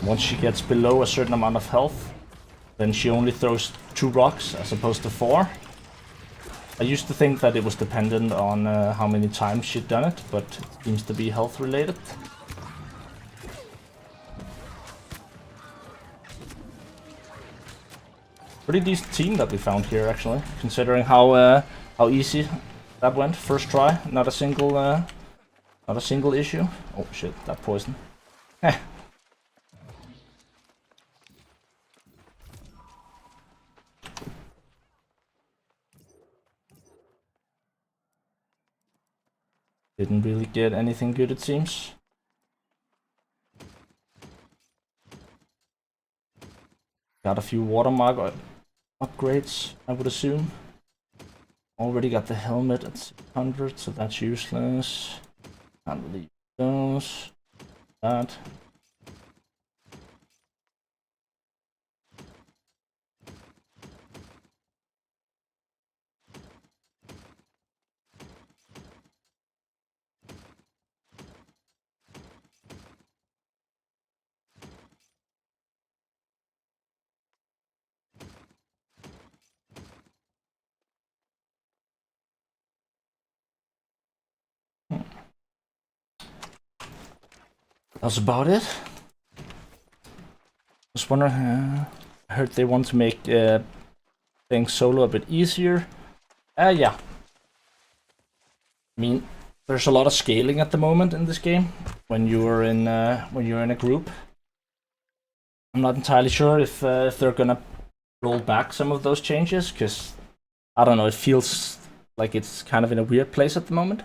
Speaker 1: Once she gets below a certain amount of health, then she only throws 2 rocks as opposed to 4. I used to think that it was dependent on how many times she'd done it, but it seems to be health related. Pretty decent team that we found here, actually, considering how easy that went. First try, not a single issue. Oh shit, that poison. Heh. Didn't really get anything good, it seems. Got a few watermark upgrades, I would assume. Already got the helmet at 600, so that's useless. Can't leave those. That. That's about it. Just wondering, I heard they want to make things solo a bit easier. Yeah. I mean, there's a lot of scaling at the moment in this game when you're in a group. I'm not entirely sure if they're gonna roll back some of those changes, because I don't know, it feels like it's kind of in a weird place at the moment.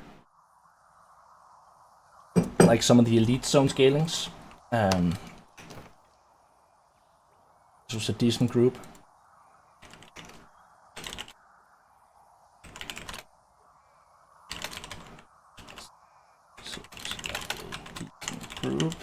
Speaker 1: Like some of the elite zone scalings. This was a decent group. Group.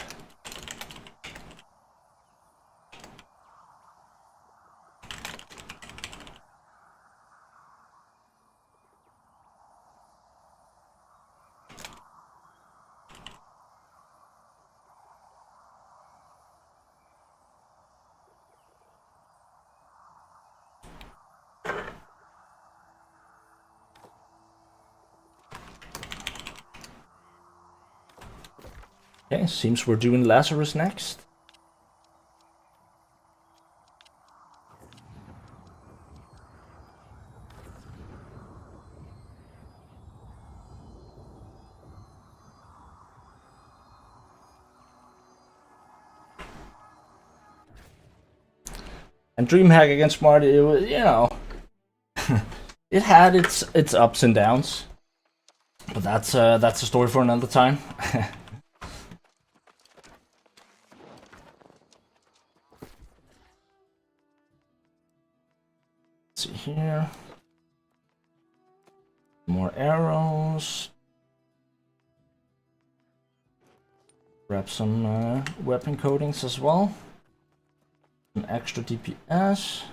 Speaker 1: Okay, seems we're doing Lazarus next. And DreamHack against Marty, it was, you know, it had its ups and downs, but that's a story for another time. see here. More arrows. Grab some weapon coatings as well. An extra DPS.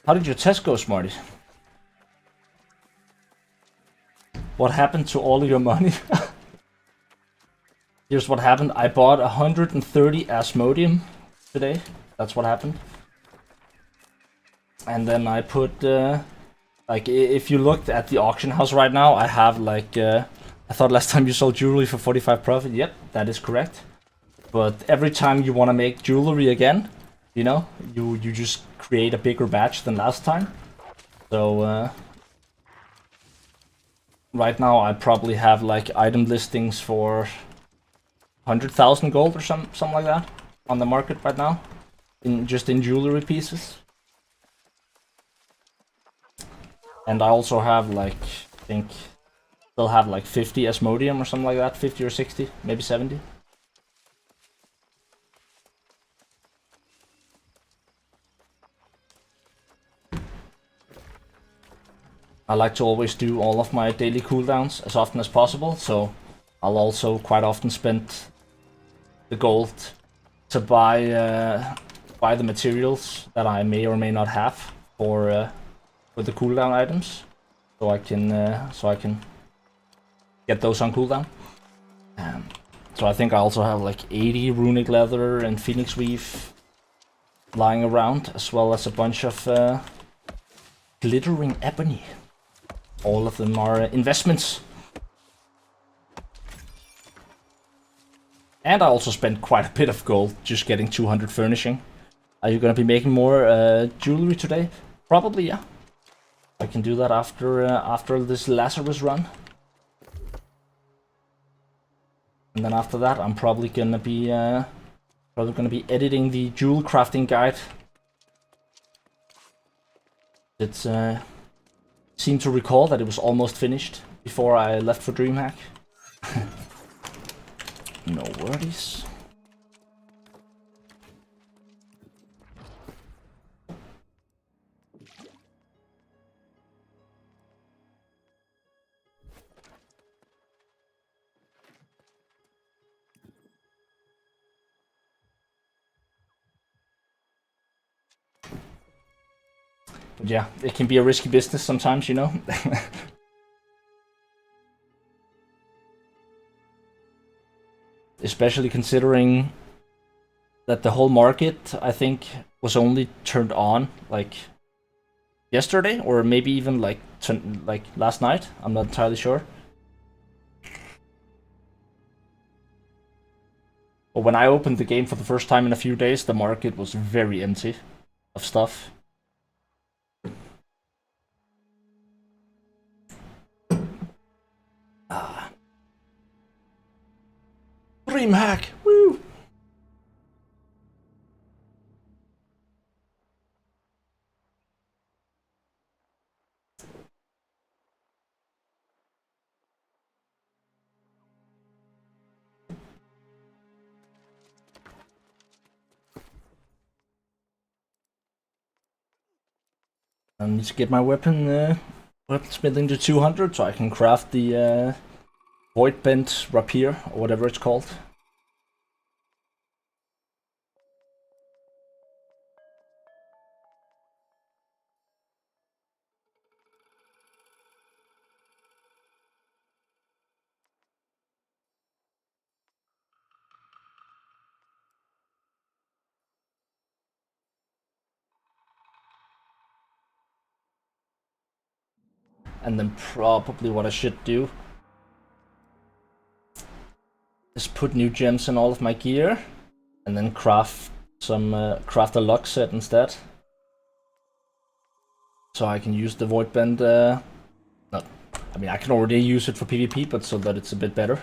Speaker 1: How did your test go, Smarty? What happened to all your money? Here's what happened. I bought 130 Asmodium today. That's what happened. And then I put, like, if you looked at the auction house right now, I have, like, I thought last time you sold jewelry for 45 profit. Yep, that is correct. But every time you want to make jewelry again, you know, you just create a bigger batch than last time. So, right now I probably have, like, item listings for 100,000 gold or something like that on the market right now, just in jewelry pieces. And I also have, like, I think still have like 50 Asmodium or something like that, 50 or 60, maybe 70. I like to always do all of my daily cooldowns as often as possible, so I'll also quite often spend the gold to buy the materials that I may or may not have for the cooldown items, so I can get those on cooldown. So I think I also have like 80 runic leather and phoenix weave lying around, as well as a bunch of glittering ebony. All of them are investments. And I also spent quite a bit of gold just getting 200 furnishing. Are you gonna be making more jewelry today? Probably, yeah. I can do that after this Lazarus run. And then after that, I'm probably gonna be editing the jewel crafting guide. It's seem to recall that it was almost finished before I left for DreamHack. No worries. But yeah, it can be a risky business sometimes, you know. Especially considering that the whole market, I think, was only turned on like yesterday, or maybe even like last night. I'm not entirely sure. But when I opened the game for the first time in a few days, the market was very empty of stuff. DreamHack! Woo! I need to get my weaponsmithing to 200 so I can craft the void bent rapier or whatever it's called. and then probably what I should do is put new gems in all of my gear, and then craft a lock set instead, so I can use the void bend. No, I mean I can already use it for PvP, but so that it's a bit better.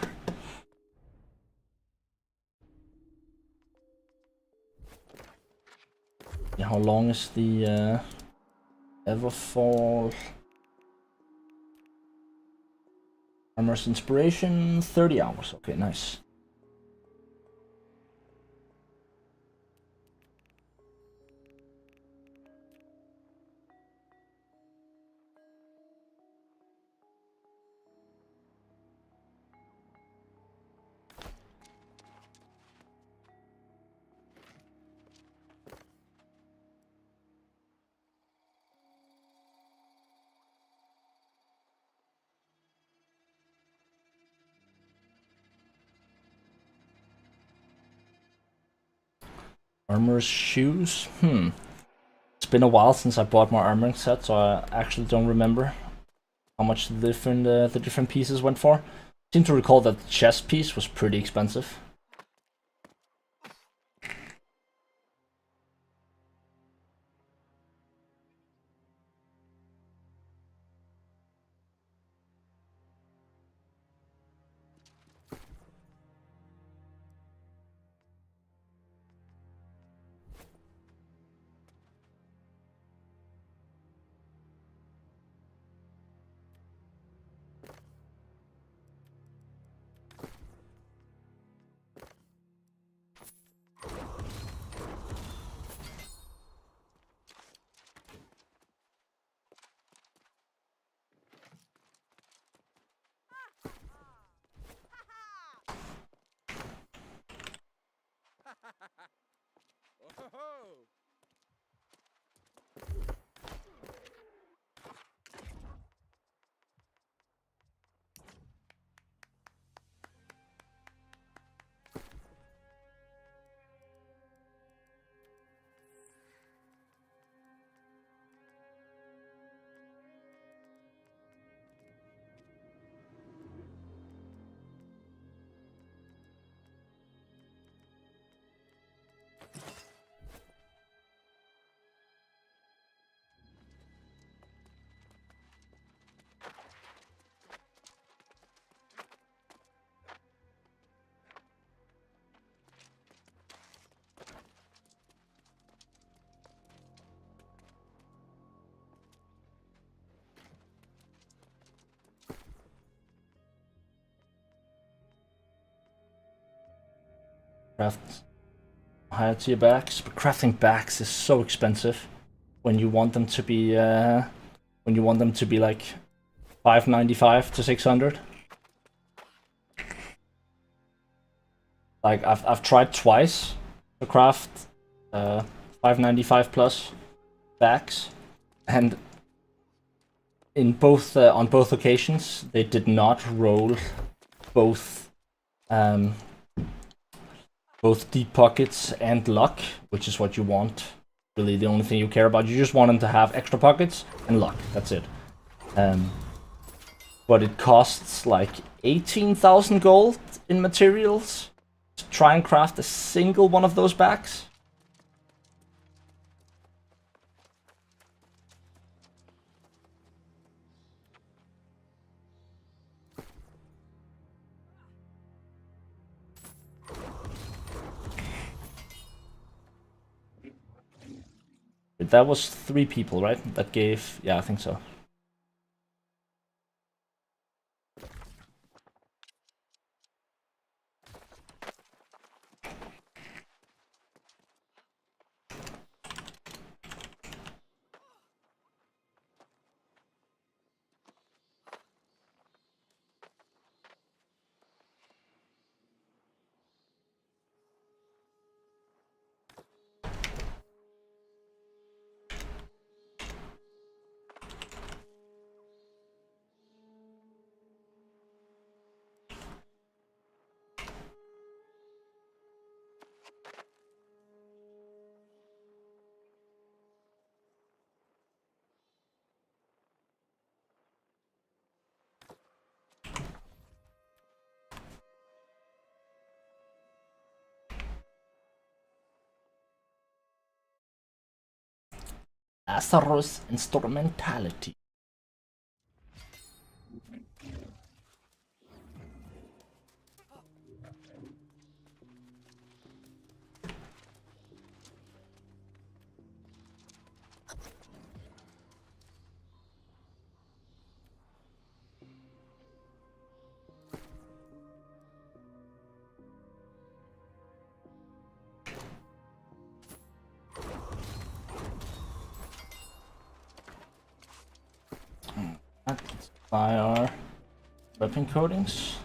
Speaker 1: Yeah, how long is the Everfall? Armor's Inspiration, 30 hours. Okay, nice. Armor's shoes? It's been a while since I bought my armoring set, so I actually don't remember how much the different pieces went for. I seem to recall that the chest piece was pretty expensive. Craft higher tier bags, but crafting bags is so expensive when you want them to be like 595 to 600. Like I've tried twice to craft 595 plus bags, and in both on both occasions they did not roll both both deep pockets and luck, which is what you want. Really, the only thing you care about. You just want them to have extra pockets and luck. That's it. But it costs like 18,000 gold in materials to try and craft a single one of those bags. That was 3 people, right? That gave... yeah, I think so. Lazarus instrumentality. Let's buy our weapon coatings.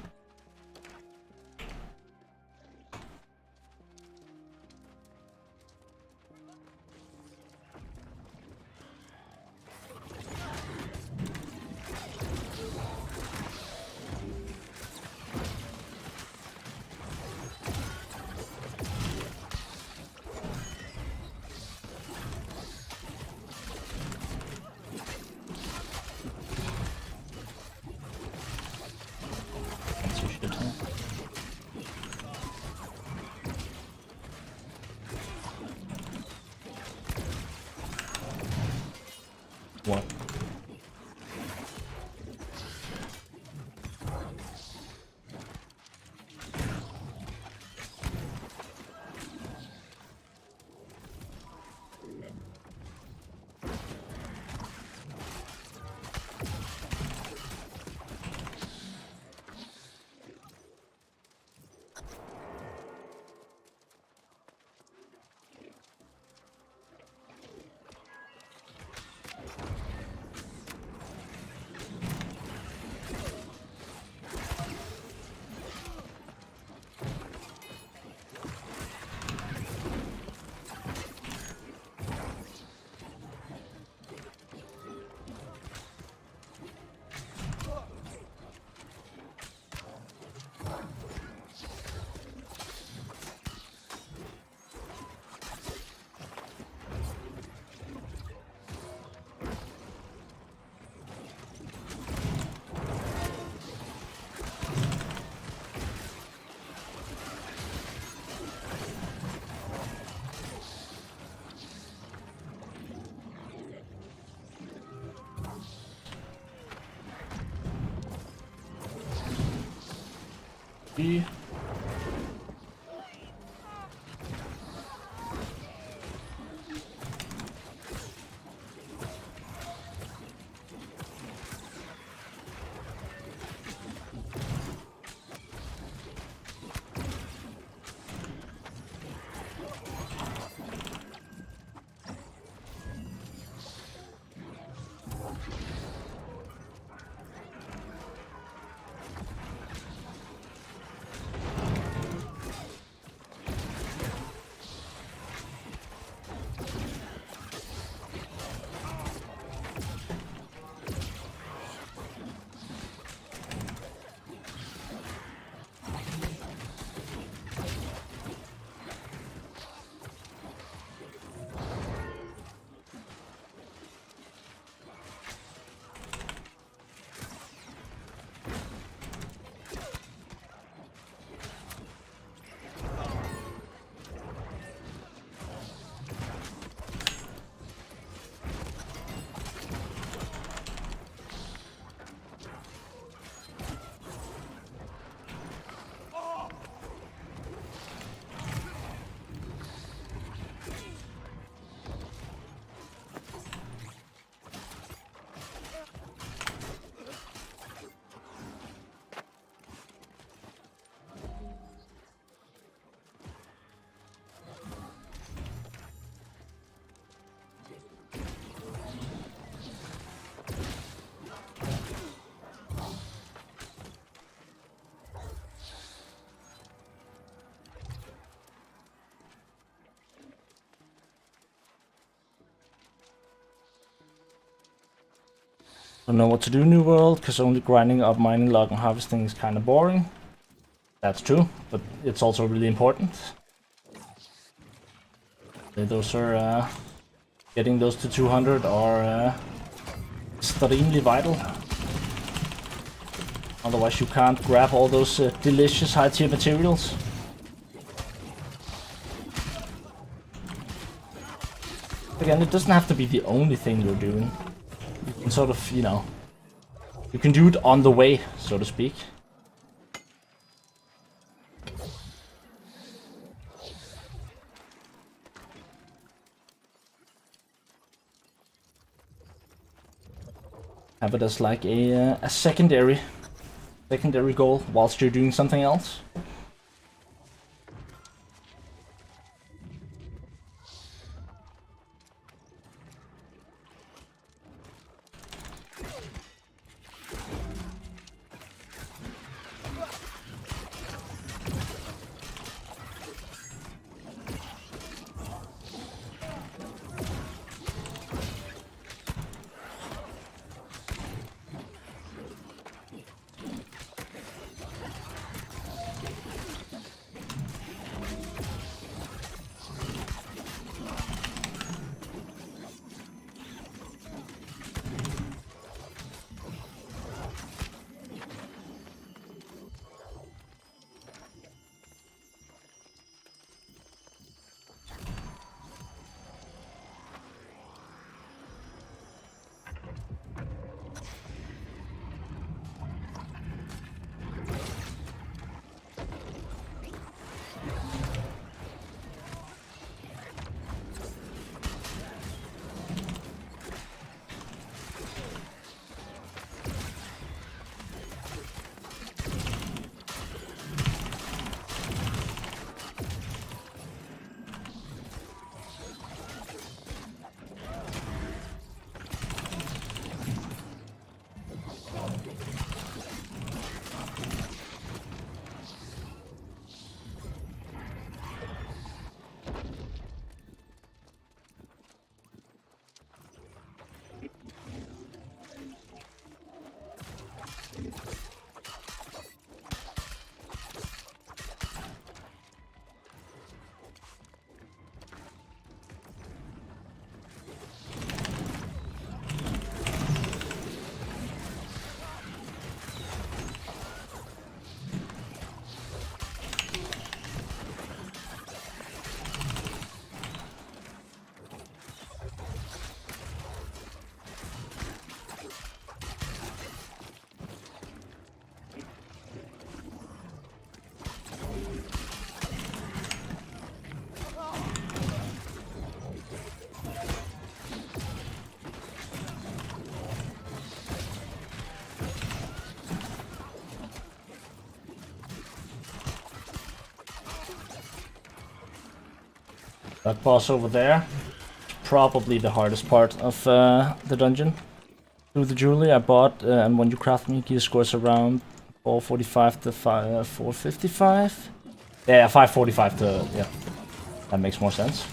Speaker 1: What? B. Don't know what to do, New World, because only grinding up, mining, logging, harvesting is kind of boring. That's true, but it's also really important. Those are getting those to 200 are extremely vital. Otherwise you can't grab all those delicious high tier materials. Again, it doesn't have to be the only thing you're doing. You can sort of, you know, you can do it on the way, so to speak. Have it as like a secondary goal whilst you're doing something else. That boss over there, probably the hardest part of the dungeon. Through the jewelry I bought, and when you craft me, gear scores around 445 to 455. Yeah, 545 to, yeah, that makes more sense.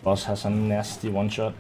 Speaker 1: Boss has a nasty one-shot.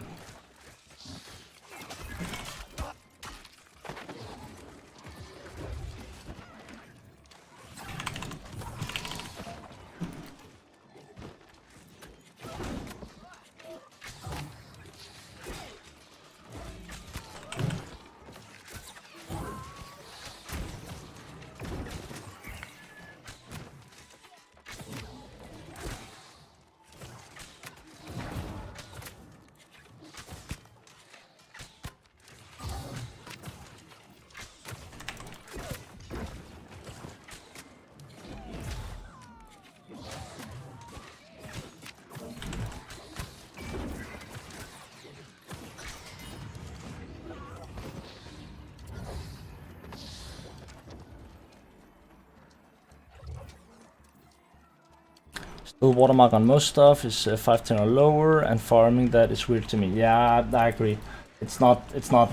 Speaker 1: Still watermark on most stuff is 510 or lower, and farming that is weird to me. Yeah, I agree. It's not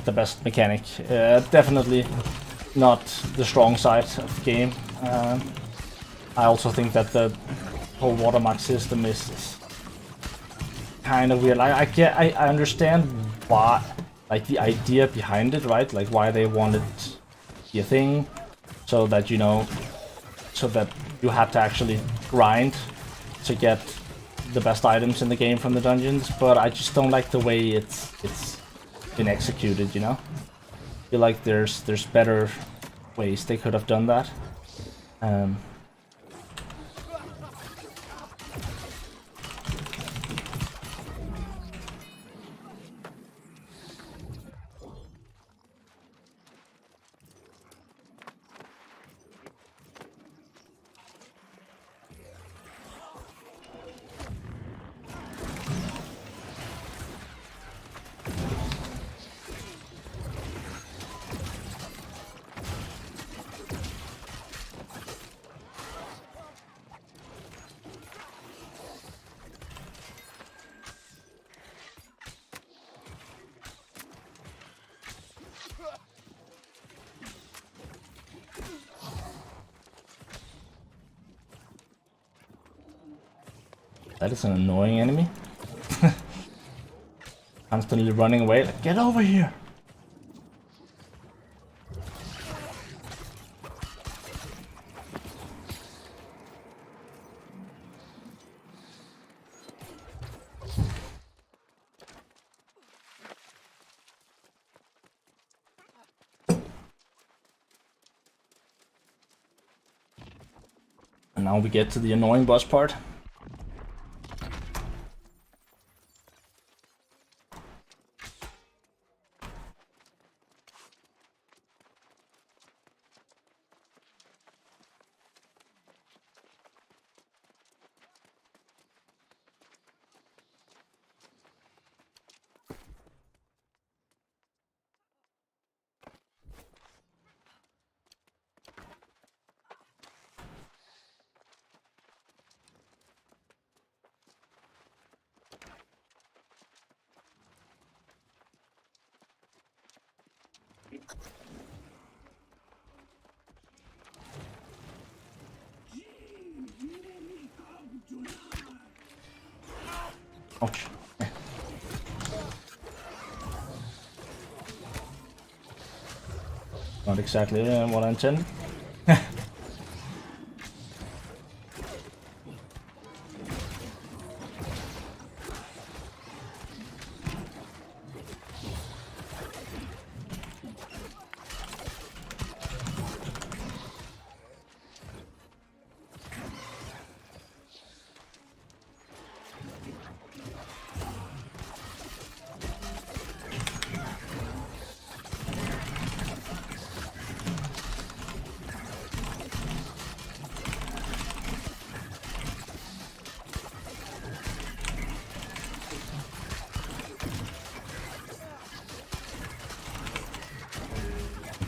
Speaker 1: the best mechanic. Definitely not the strong side of the game. I also think that the whole watermark system is kind of weird. I understand why, like the idea behind it, right? Like why they wanted to be a thing, so that, you know, so that you had to actually grind to get the best items in the game from the dungeons, but I just don't like the way it's been executed, you know? I feel like there's better ways they could have done that. That is an annoying enemy. Constantly running away, like, get over here! And now we get to the annoying boss part. Ouch. Not exactly what I intended.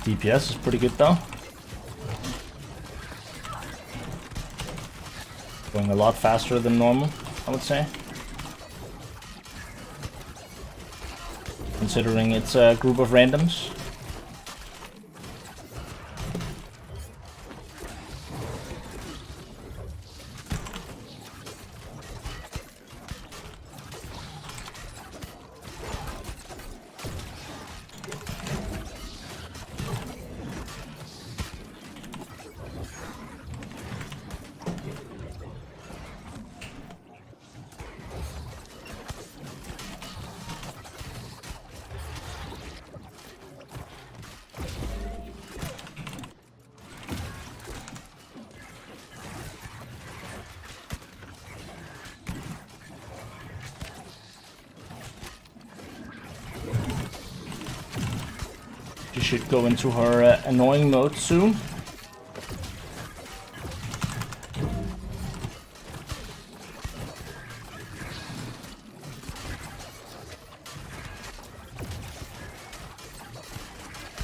Speaker 1: DPS is pretty good though. Going a lot faster than normal, I would say. Considering it's a group of randoms. She should go into her annoying mode soon.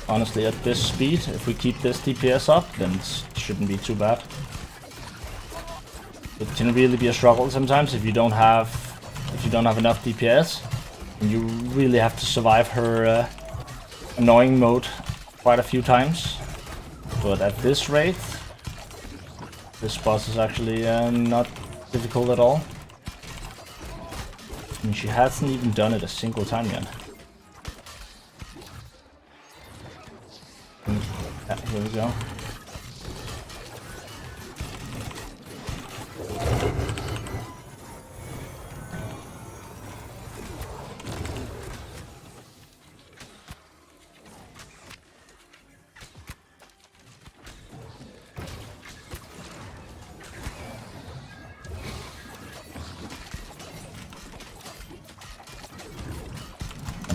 Speaker 1: Honestly, at this speed, if we keep this DPS up, then it shouldn't be too bad. It can really be a struggle sometimes if you don't have enough DPS, and you really have to survive her annoying mode quite a few times. But at this rate, this boss is actually not difficult at all. I mean, she hasn't even done it a single time yet. Yeah, here we go.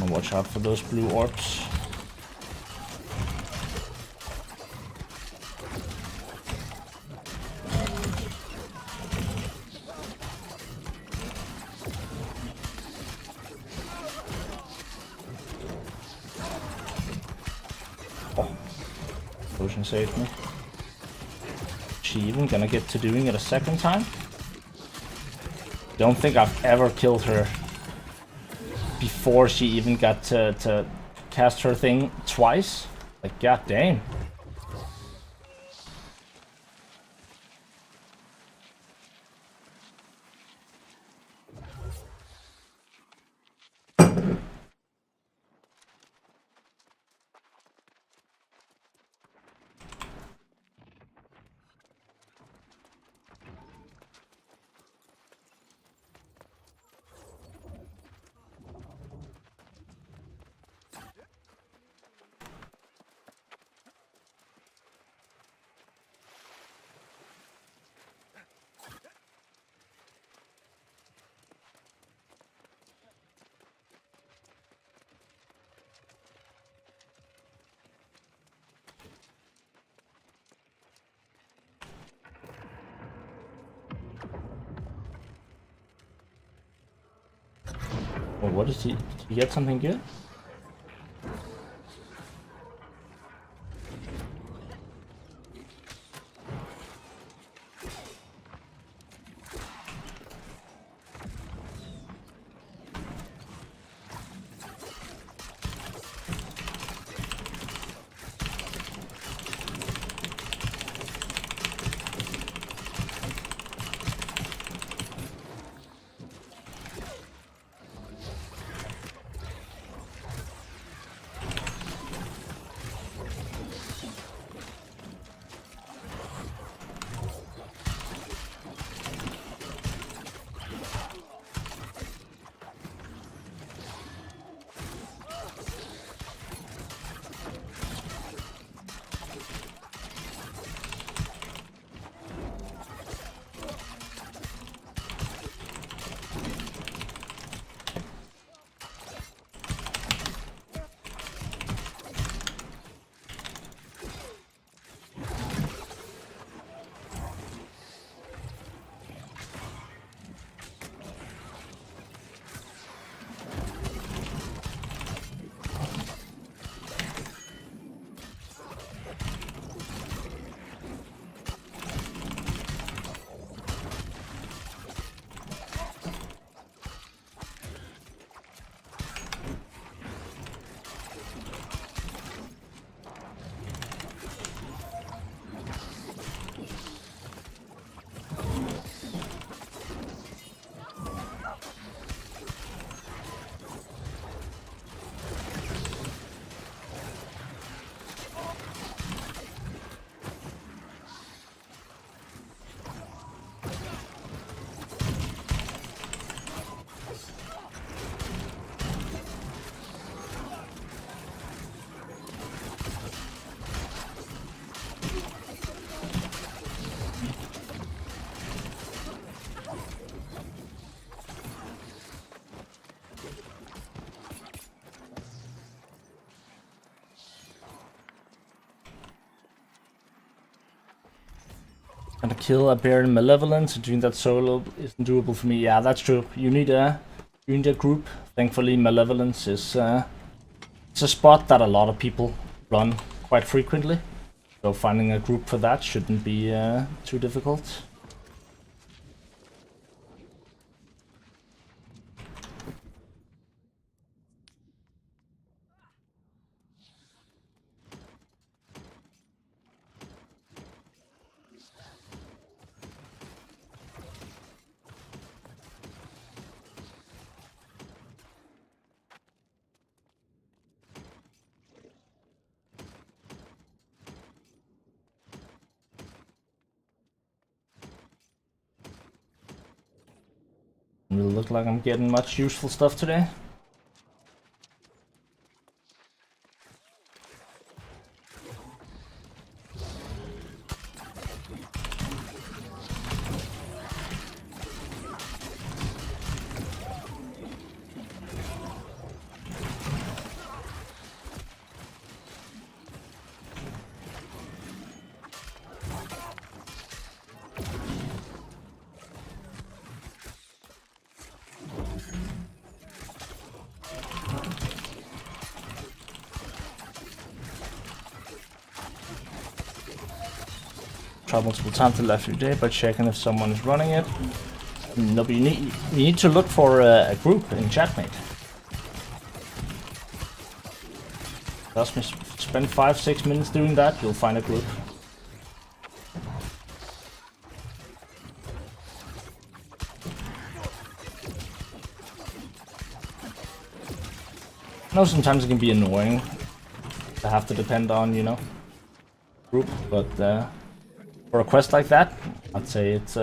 Speaker 1: Wanna watch out for those blue orbs. Potion saved me. She even gonna get to doing it a second time? Don't think I've ever killed her before she even got to cast her thing twice. Like, god damn. Well, what is he? Did he get something good? Gonna kill a bear in malevolence and doing that solo isn't doable for me. Yeah, that's true. You need a group. Thankfully, malevolence is it's a spot that a lot of people run quite frequently. So finding a group for that shouldn't be too difficult. Really look like I'm getting much useful stuff today. try multiple times to left your day by checking if someone is running it. No, but you need to look for a group in chatmate. Trust me, spend 5-6 minutes doing that, you'll find a group. I know sometimes it can be annoying to have to depend on, you know, group, but for a quest like that, I'd say it's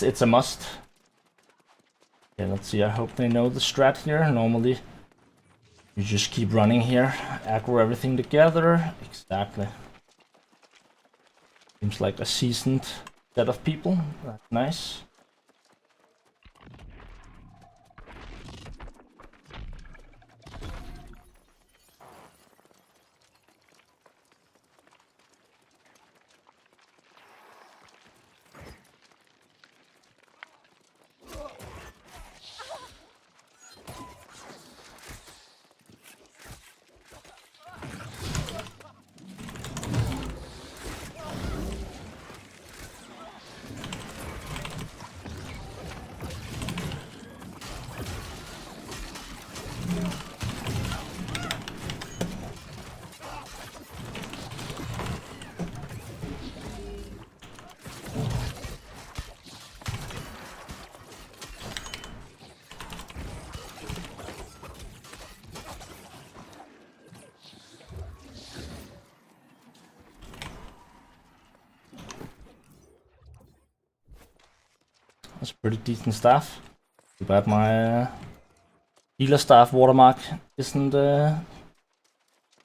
Speaker 1: it's a must. Okay, let's see. I hope they know the strat here. Normally, you just keep running here, aggro everything together. Exactly. Seems like a seasoned set of people. That's nice. That's pretty decent staff. Too bad my healer staff watermark isn't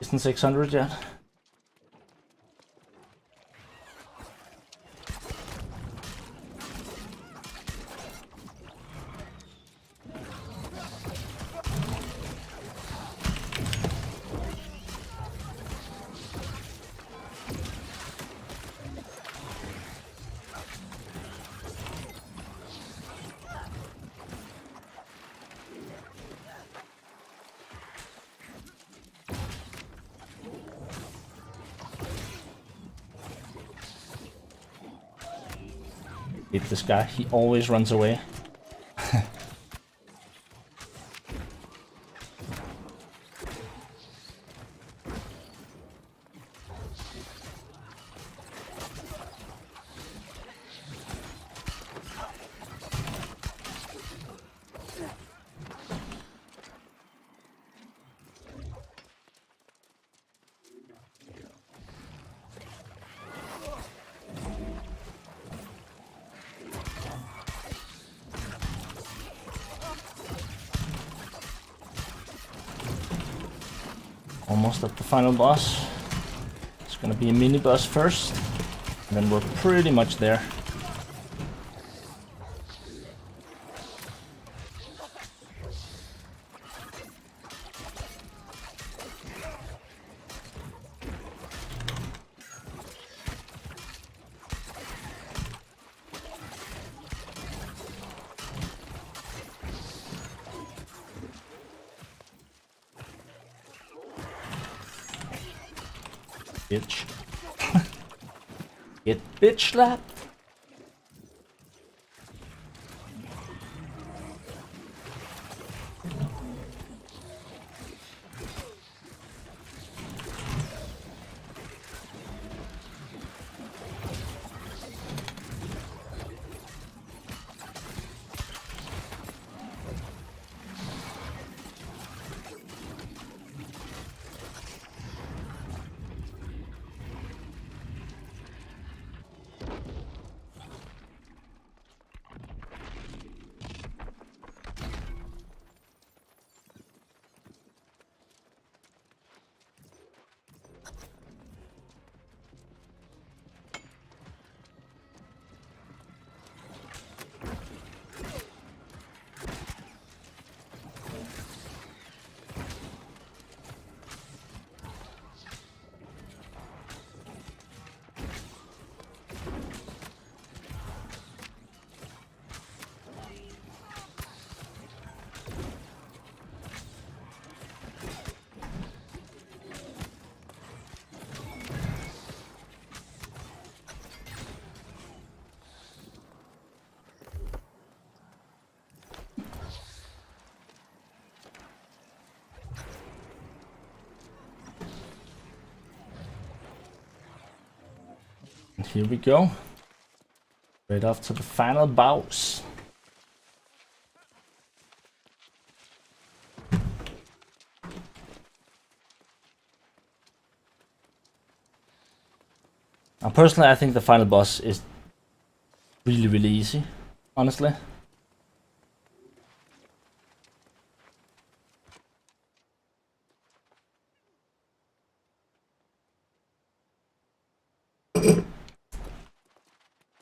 Speaker 1: 600 yet. Hate this guy, he always runs away. Almost at the final boss. It's gonna be a mini boss first, and then we're pretty much there. Bitch. Get bitch slapped. And here we go. Right off to the final boss. Now, personally, I think the final boss is really easy, honestly.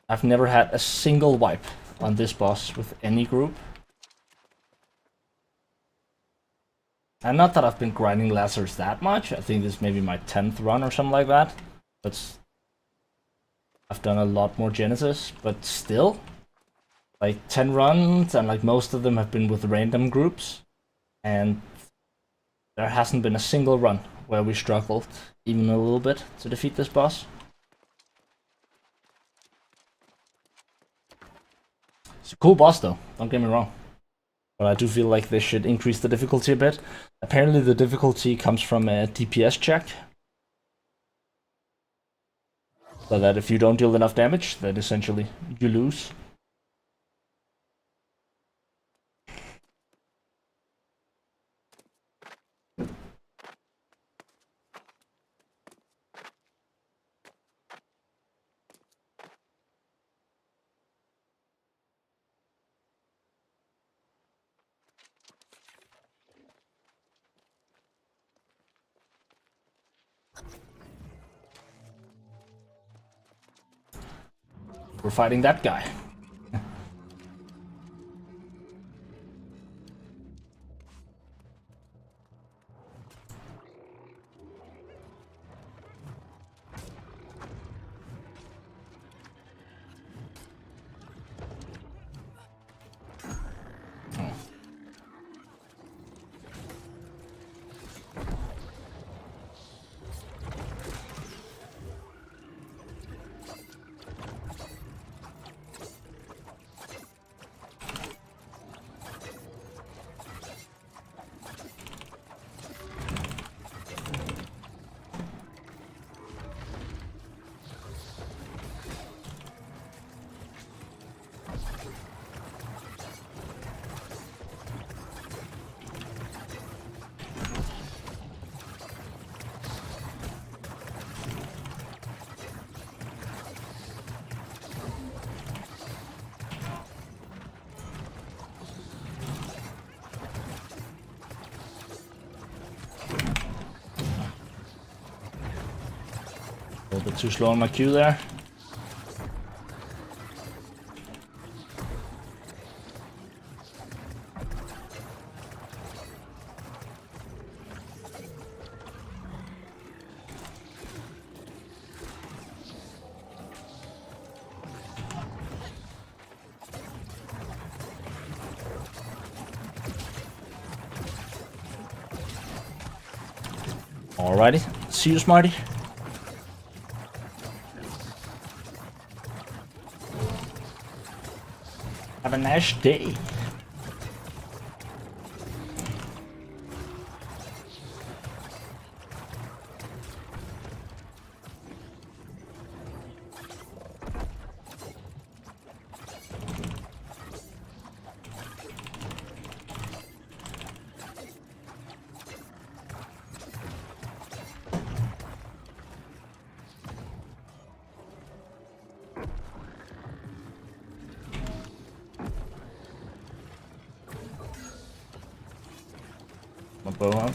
Speaker 1: I've never had a single wipe on this boss with any group. And not that I've been grinding lacers that much. I think this may be my 10th run or something like that. But I've done a lot more Genesis, but still. Like 10 runs, and like most of them have been with random groups. And there hasn't been a single run where we struggled even a little bit to defeat this boss. It's a cool boss though, don't get me wrong. But I do feel like they should increase the difficulty a bit. Apparently the difficulty comes from a DPS check. So that if you don't deal enough damage, then essentially you lose. We're fighting that guy. A little bit too slow on my Q there. Alrighty, see you, Smarty. Have a nice day. My bow out.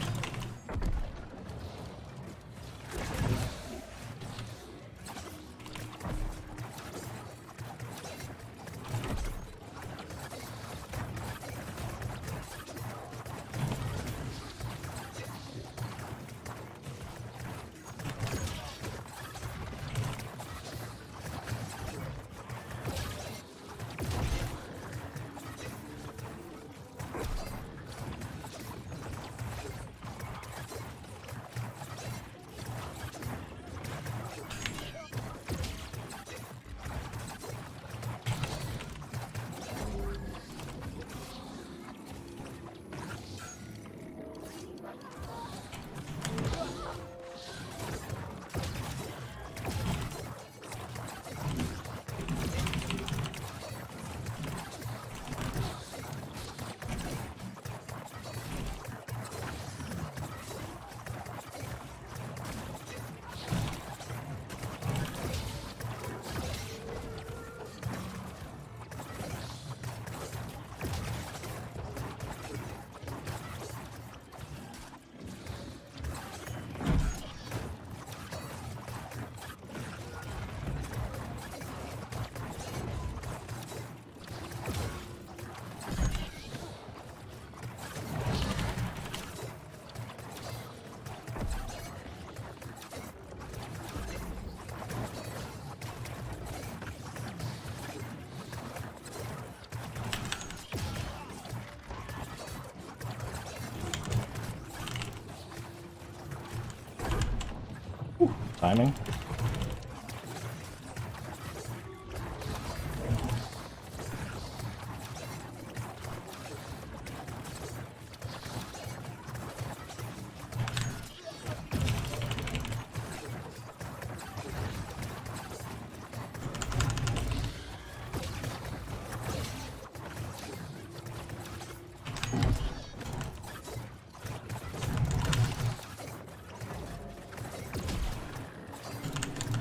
Speaker 1: timing.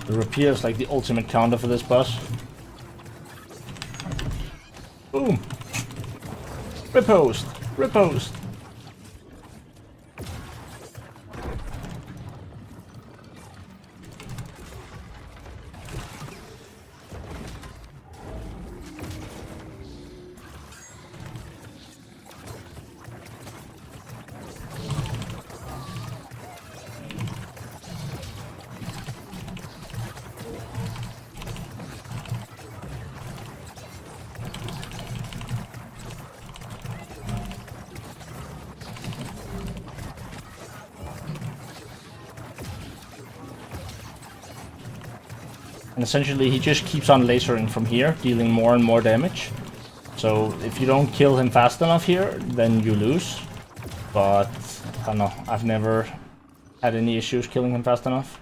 Speaker 1: The rapier is like the ultimate counter for this boss. Boom! Riposte! Riposte! And essentially he just keeps on lasering from here, dealing more and more damage. So if you don't kill him fast enough here, then you lose. But I don't know, I've never had any issues killing him fast enough.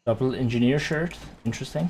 Speaker 1: Double engineer shirt, interesting.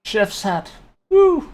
Speaker 1: Chef's hat. Woo!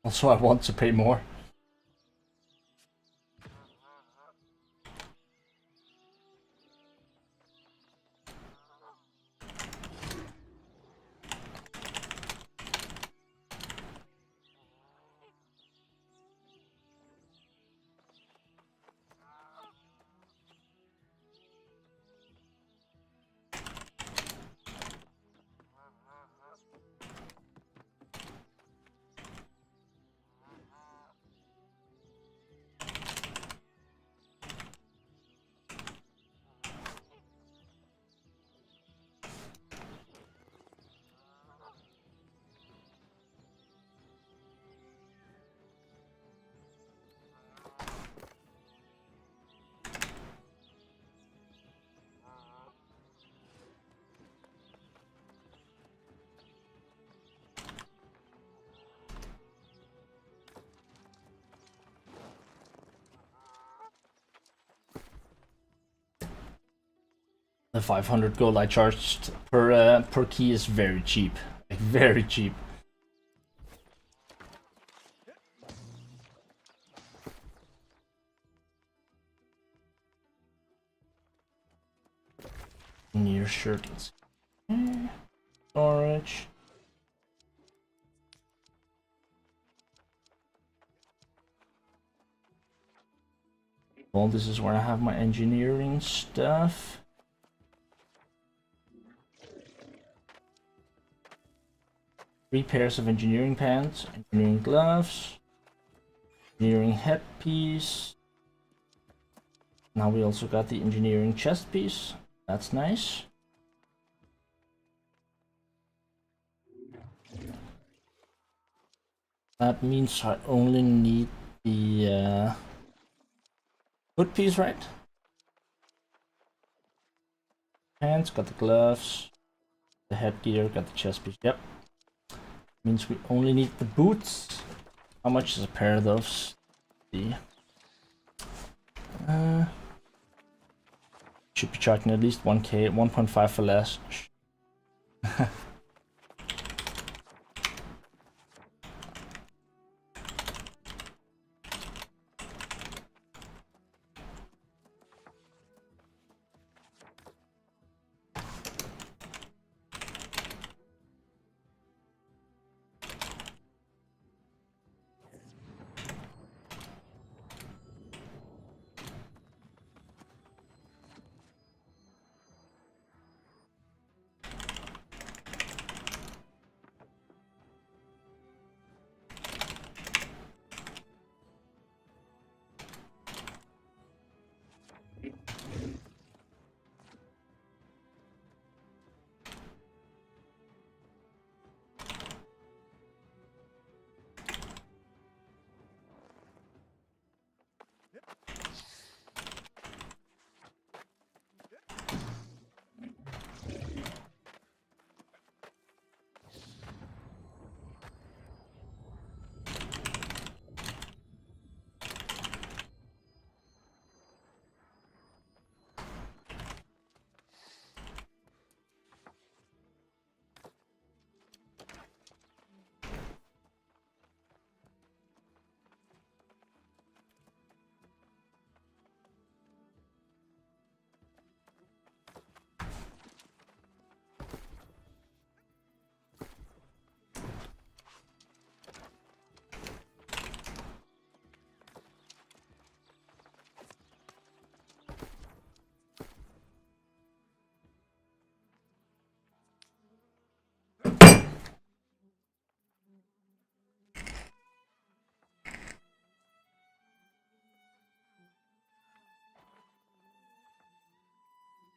Speaker 1: Also, I want to pay more. The 500 gold I charged per key is very cheap. Like, very cheap. Near shirt, let's see. Storage. Well, this is where I have my engineering stuff. Three pairs of engineering pants, engineering gloves, engineering headpiece. Now we also got the engineering chest piece. That's nice. That means I only need the hood piece, right? Pants, got the gloves, the headgear, got the chest piece. Yep. Means we only need the boots. How much is a pair of those? See. Should be charging at least 1k, 1.5 for less.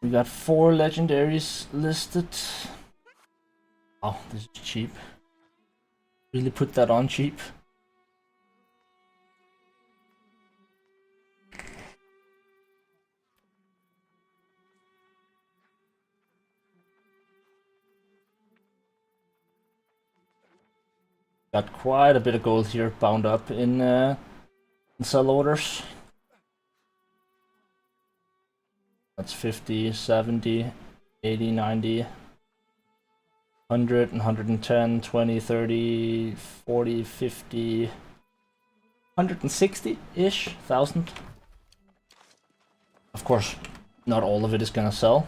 Speaker 1: We got 4 legendaries listed. Oh, this is cheap. Really put that on cheap. Got quite a bit of gold here bound up in sell orders. That's 50, 70, 80, 90, 100, 110, 20, 30, 40, 50, 160-ish thousand. Of course, not all of it is gonna sell.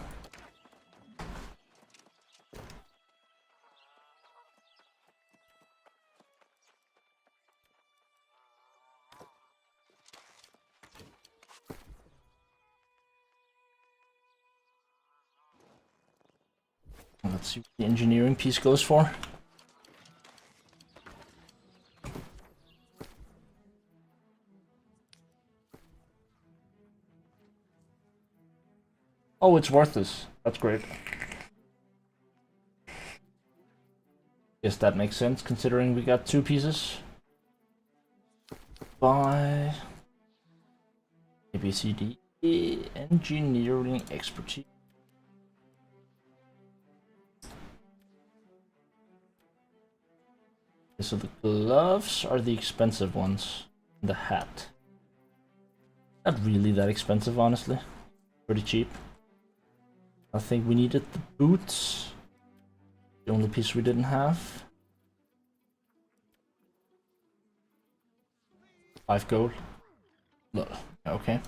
Speaker 1: Let's see what the engineering piece goes for. Oh, it's worth this. That's great. Guess that makes sense considering we got 2 pieces. By ABCD engineering expertise. So the gloves are the expensive ones. The hat. Not really that expensive, honestly. Pretty cheap. I think we needed the boots. The only piece we didn't have. 5 gold. Look, okay.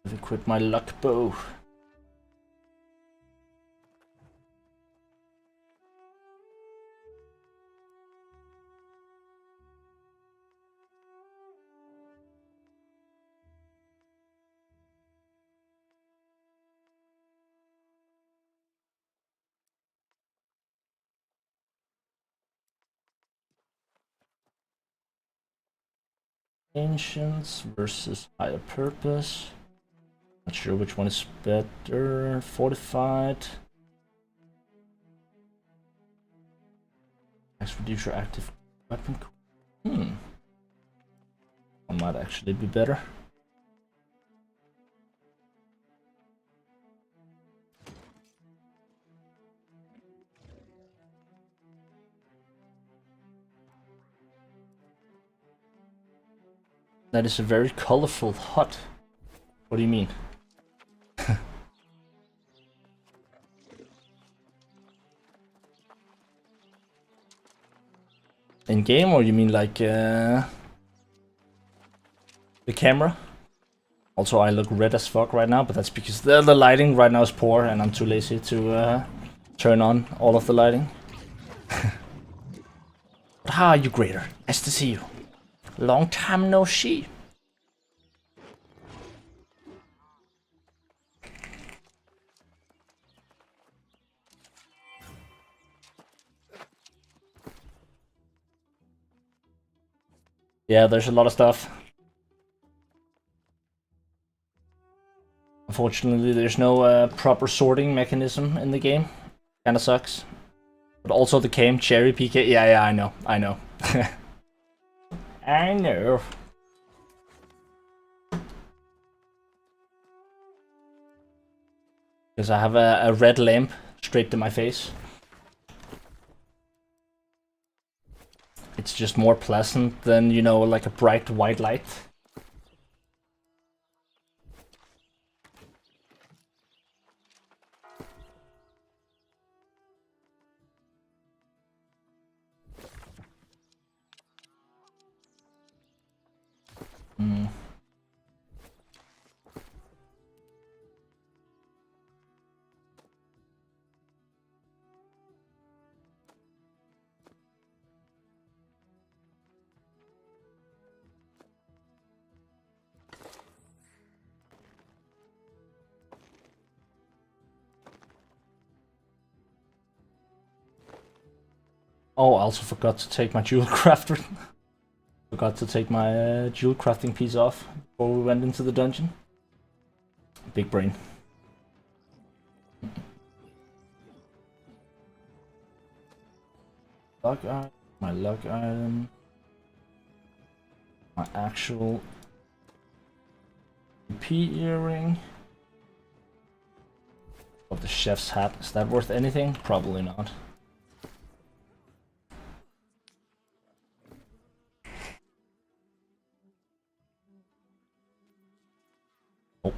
Speaker 1: Let me quit my luck bow. Ancients versus higher purpose. Not sure which one is better. Fortified. Max reduce your active weapon. One might actually be better. That is a very colorful hut. What do you mean? In game, or you mean like the camera? Also, I look red as fuck right now, but that's because the lighting right now is poor, and I'm too lazy to turn on all of the lighting. But how are you, Greater? Nice to see you. Long time no see. Yeah, there's a lot of stuff. Unfortunately, there's no proper sorting mechanism in the game. Kinda sucks. But also the game, cherry PK. Yeah, I know. I know. Because I have a red lamp straight to my face. It's just more pleasant than, you know, like a bright white light. Oh, I also forgot to take my jewel crafter. Forgot to take my jewel crafting piece off before we went into the dungeon. Big brain. Luck item, my luck item, my actual P earring. Of the chef's hat, is that worth anything? Probably not. Nope.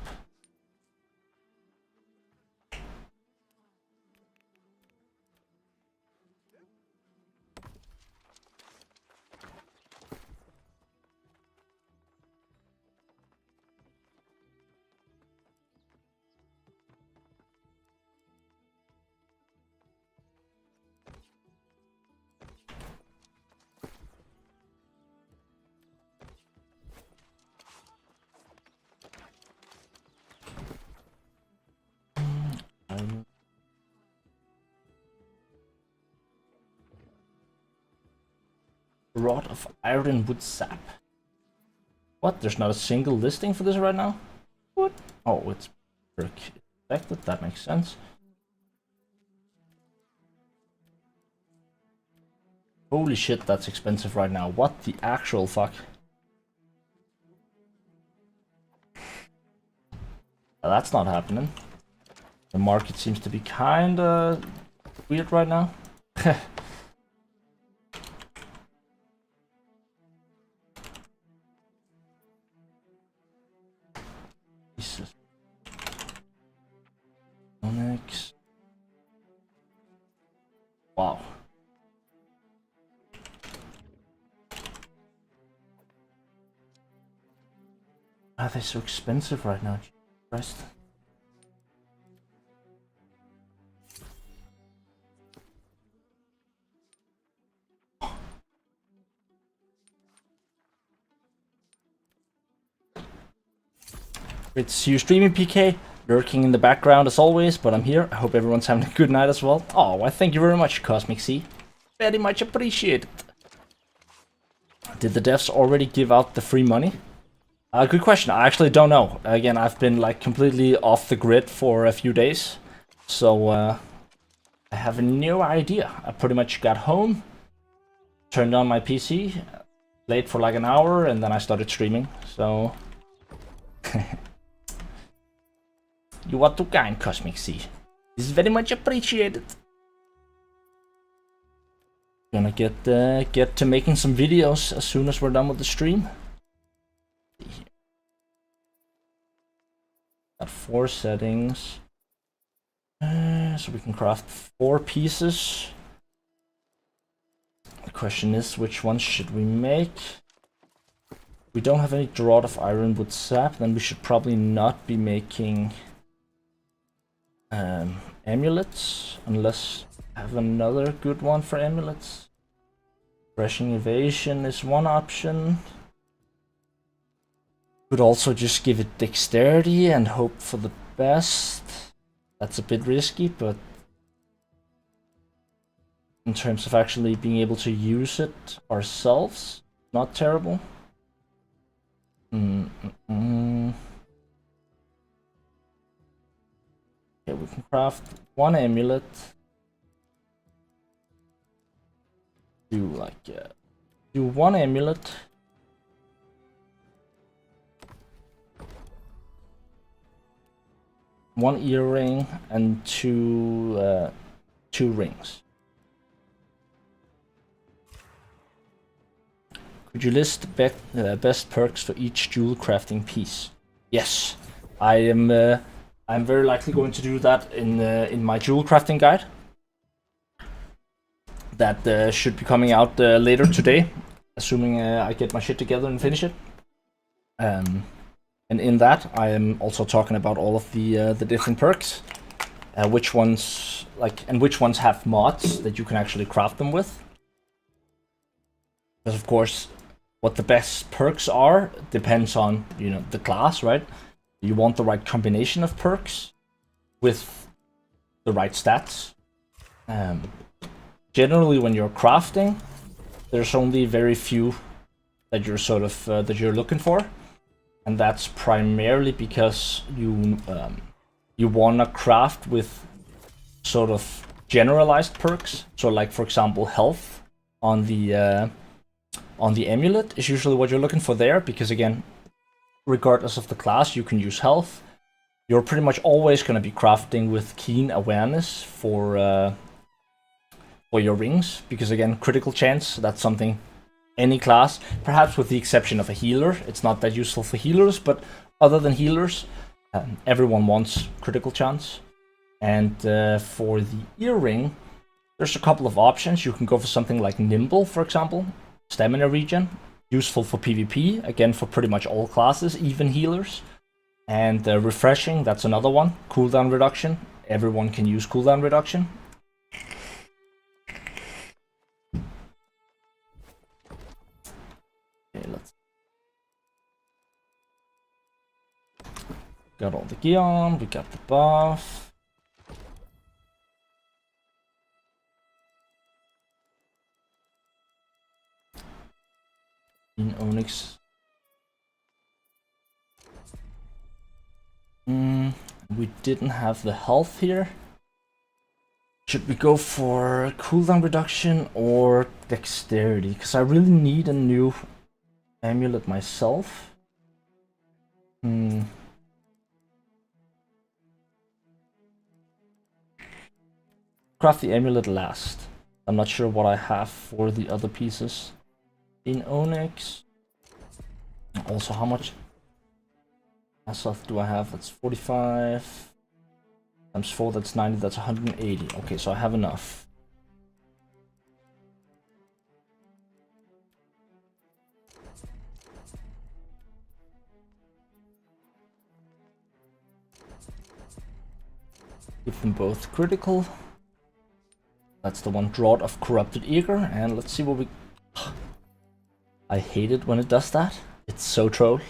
Speaker 1: Rod of Ironwood Sap. What? There's not a single listing for this right now? What? Oh, it's expected. That makes sense. Holy shit, that's expensive right now. What the actual fuck? That's not happening. The market seems to be kinda weird right now. Jesus. Onyx. Wow. Why are they so expensive right now? Jesus Christ. It's you streaming, PK, lurking in the background as always, but I'm here. I hope everyone's having a good night as well. Oh, well, thank you very much, Cosmic C. Very much appreciated. Did the devs already give out the free money? Good question. I actually don't know. Again, I've been like completely off the grid for a few days, so I have no idea. I pretty much got home, turned on my PC, played for like an hour, and then I started streaming. So you are too kind, Cosmic C. This is very much appreciated. Gonna get to making some videos as soon as we're done with the stream. Got 4 settings, so we can craft 4 pieces. The question is, which ones should we make? We don't have any draught of ironwood sap, then we should probably not be making amulets, unless I have another good one for amulets. Crushing evasion is one option. Could also just give it dexterity and hope for the best. That's a bit risky, but in terms of actually being able to use it ourselves, not terrible. Okay, we can craft 1 amulet. Do 1 amulet. One earring and two rings. Could you list best perks for each jewel crafting piece? Yes, I am. I'm very likely going to do that in my jewel crafting guide. That should be coming out later today, assuming I get my shit together and finish it. And in that, I am also talking about all of the different perks, which ones which ones have mods that you can actually craft them with. Because of course, what the best perks are depends on the class, right? You want the right combination of perks with the right stats. Generally, when you're crafting, there's only very few that you're sort of that you're looking for. And that's primarily because you wanna craft with sort of generalized perks. So, like for example, health on the amulet is usually what you're looking for there, because again, regardless of the class, you can use health. You're pretty much always gonna be crafting with keen awareness for your rings, because again, critical chance. That's something. Any class, perhaps with the exception of a healer. It's not that useful for healers, but other than healers, everyone wants critical chance. And for the earring, there's a couple of options. You can go for something like Nimble, for example, stamina regen, useful for PvP, again for pretty much all classes, even healers. And refreshing, that's another one. Cooldown reduction, everyone can use cooldown reduction. Okay, let's. Got all the gear on, we got the buff. In Onyx. We didn't have the health here. Should we go for cooldown reduction or dexterity? Because I really need a new amulet myself. Craft the amulet last. I'm not sure what I have for the other pieces. In onyx. Also, how much Azoth do I have? That's 45. Times 4, that's 90, that's 180. Okay, so I have enough. Give them both critical. That's the one, Draught of Corrupted Eager. And let's see what we... I hate it when it does that. It's so troll.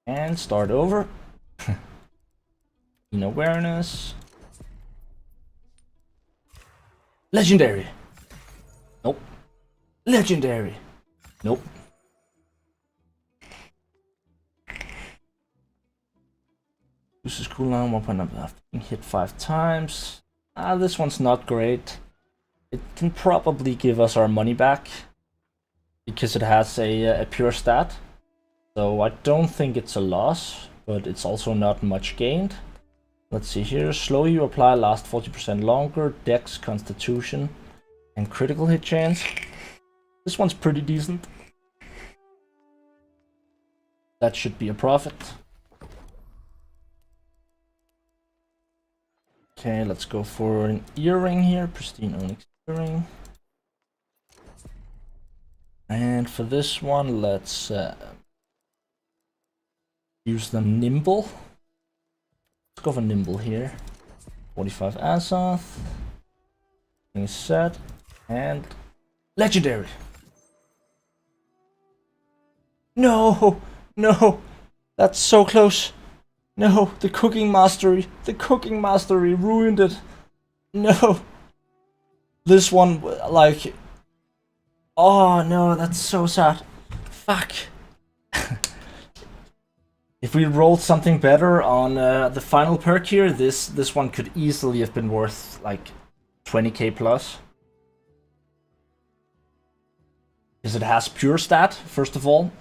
Speaker 1: And start over. In awareness. Legendary. Nope. Legendary. Nope. Uses cooldown 1.9 after being hit 5 times. This one's not great. It can probably give us our money back because it has a pure stat. So I don't think it's a loss, but it's also not much gained. Let's see here. Slow you apply, last 40% longer. Dex, Constitution, and critical hit chance. This one's pretty decent. That should be a profit. Okay, let's go for an earring here. Pristine onyx earring. And for this one, let's use the nimble. Let's go for nimble here. 45 Azoth. Thing is set. And legendary. No! No! That's so close. No, the cooking mastery. The cooking mastery ruined it. No. This one, like... Oh no, that's so sad. Fuck. If we rolled something better on the final perk here, this one could easily have been worth like 20k plus. Because it has pure stat, first of all.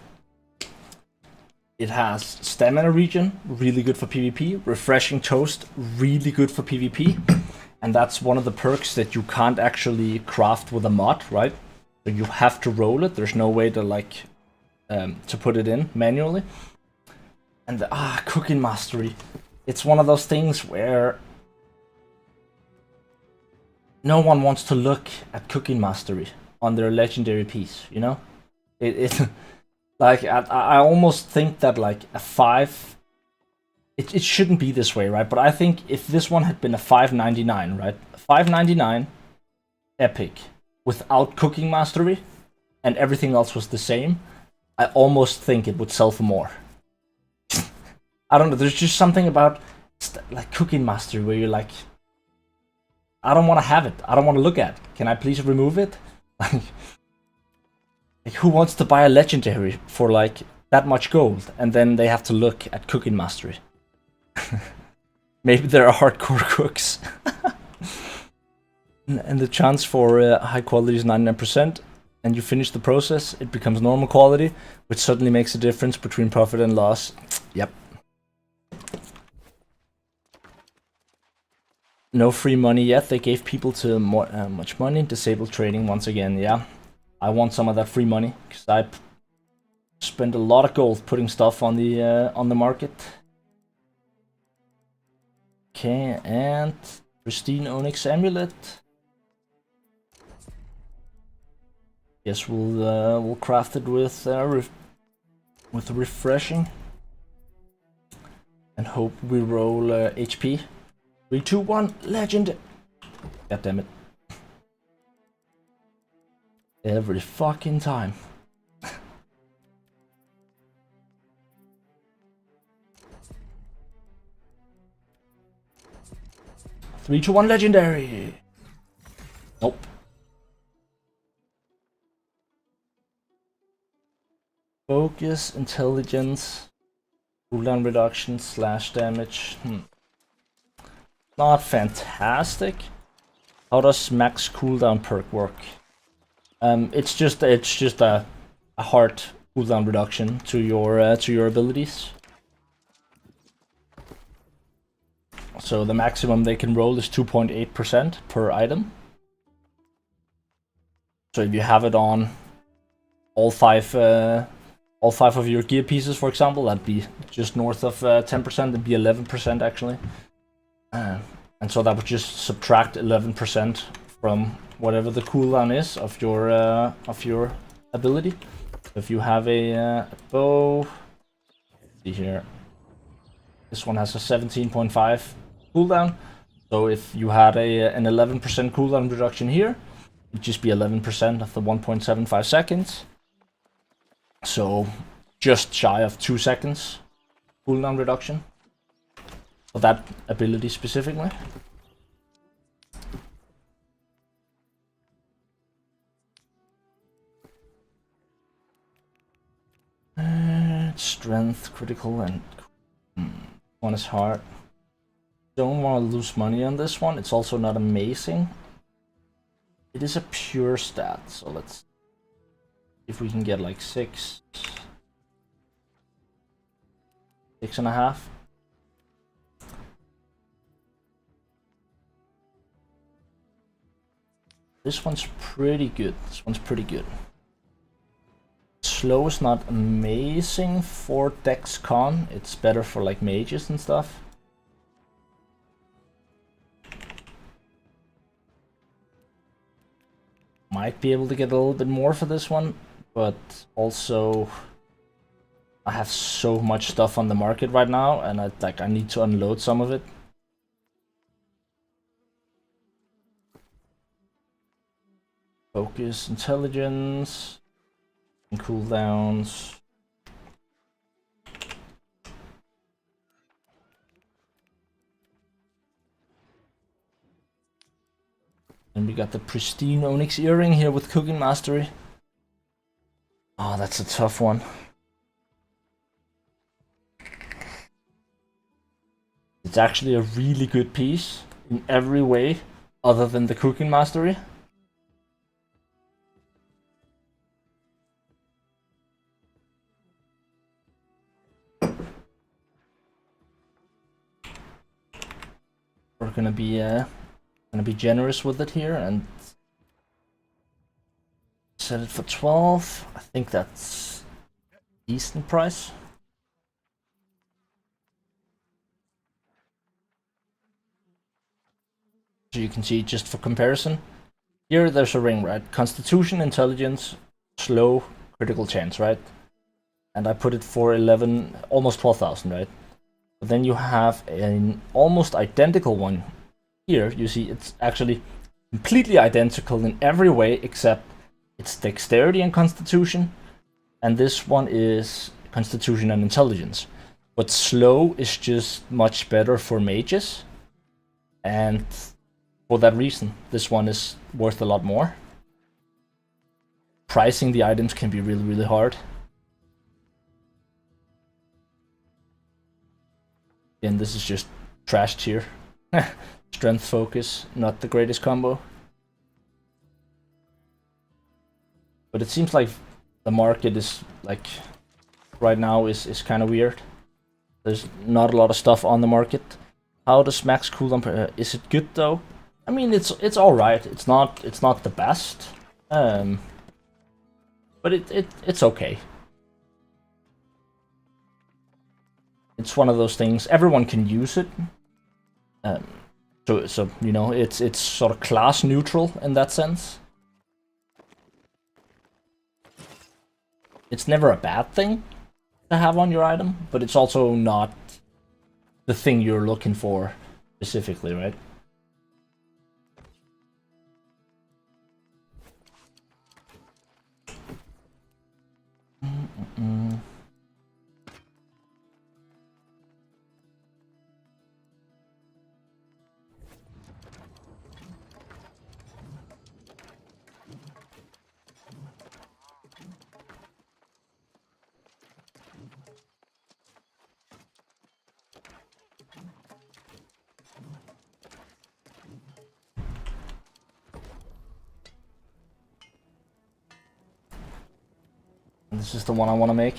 Speaker 1: It has stamina regen, really good for PvP. Refreshing toast, really good for PvP. And that's one of the perks that you can't actually craft with a mod, right? So you have to roll it. There's no way to like to put it in manually. And the cooking mastery. It's one of those things where no one wants to look at cooking mastery on their legendary piece, you know? It like I almost think that like a 5, it shouldn't be this way, right? But I think if this one had been a 5.99, right? 5.99 epic without cooking mastery and everything else was the same, I almost think it would sell for more. I don't know, there's just something about like cooking mastery where you're like, I don't want to have it. I don't want to look at it. Can I please remove it? Like, who wants to buy a legendary for like that much gold and then they have to look at cooking mastery? Maybe there are hardcore cooks. And the chance for high quality is 99%, and you finish the process, it becomes normal quality, which suddenly makes a difference between profit and loss. Yep. No free money yet. They gave people to more much money. Disabled trading once again. Yeah, I want some of that free money because I spent a lot of gold putting stuff on the market. Okay, and pristine onyx amulet. Guess we'll craft it with refreshing and hope we roll HP. 3, 2, 1, legend! God damn it. Every fucking time. 3, 2, 1, legendary! Nope. Focus, intelligence, cooldown reduction, slash damage. not fantastic. How does max cooldown perk work? It's just a hard cooldown reduction to your abilities. So the maximum they can roll is 2.8% per item. So if you have it on all five of your gear pieces, for example, that'd be just north of 10%. It'd be 11% actually, and so that would just subtract 11% from whatever the cooldown is of your ability. If you have a bow, see here, this one has a 17.5 cooldown. So if you had an 11% cooldown reduction here, it'd just be 11% of the 1.75 seconds. So just shy of 2 seconds cooldown reduction for that ability specifically. Strength, critical, and one is hard. Don't want to lose money on this one. It's also not amazing. It is a pure stat, so let's see if we can get like 6.5. This one's pretty good. This one's pretty good. Slow is not amazing for Dex Con. It's better for like mages and stuff. Might be able to get a little bit more for this one, but also I have so much stuff on the market right now, and I need to unload some of it. Focus, intelligence, and cooldowns. And we got the pristine onyx earring here with cooking mastery. Oh, that's a tough one. It's actually a really good piece in every way other than the cooking mastery. We're gonna be generous with it here and set it for 12. I think that's a decent price. So you can see, just for comparison, here there's a ring, right? Constitution, intelligence, slow, critical chance, right? And I put it for 11, almost 12,000, right? But then you have an almost identical one here. You see it's actually completely identical in every way except it's dexterity and constitution, and this one is constitution and intelligence. But slow is just much better for mages, and for that reason this one is worth a lot more. Pricing the items can be really hard. And this is just trashed here. Strength focus, not the greatest combo. But it seems like the market is like right now is kind of weird. There's not a lot of stuff on the market. How does max cooldown? Is it good though? I mean, it's all right. It's not the best, but it's okay. It's one of those things. Everyone can use it. So you know, it's sort of class neutral in that sense. It's never a bad thing to have on your item, but it's also not the thing you're looking for specifically, right? This is the one I want to make.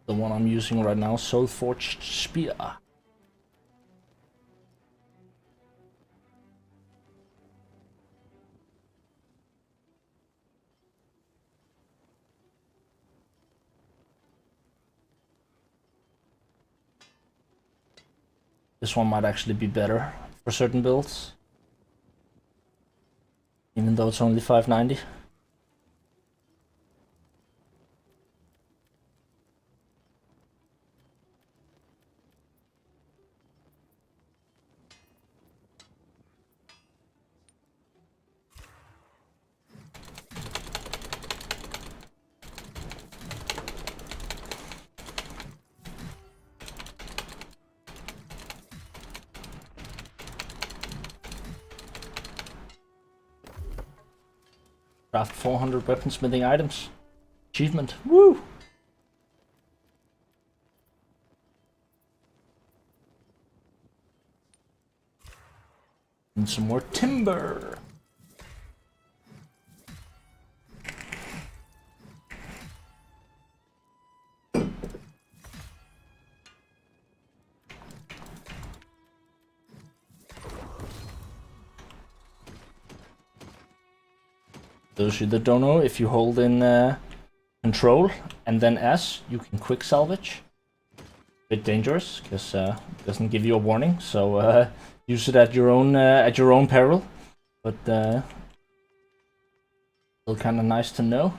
Speaker 1: The one I'm using right now, Soul Forged Spear. This one might actually be better for certain builds, even though it's only 590. Craft 400 weaponsmithing items. Achievement. Woo! And some more timber. Those of you that don't know, if you hold in Control and then S, you can quick salvage. Bit dangerous because it doesn't give you a warning, so use it at your own peril. But still kind of nice to know.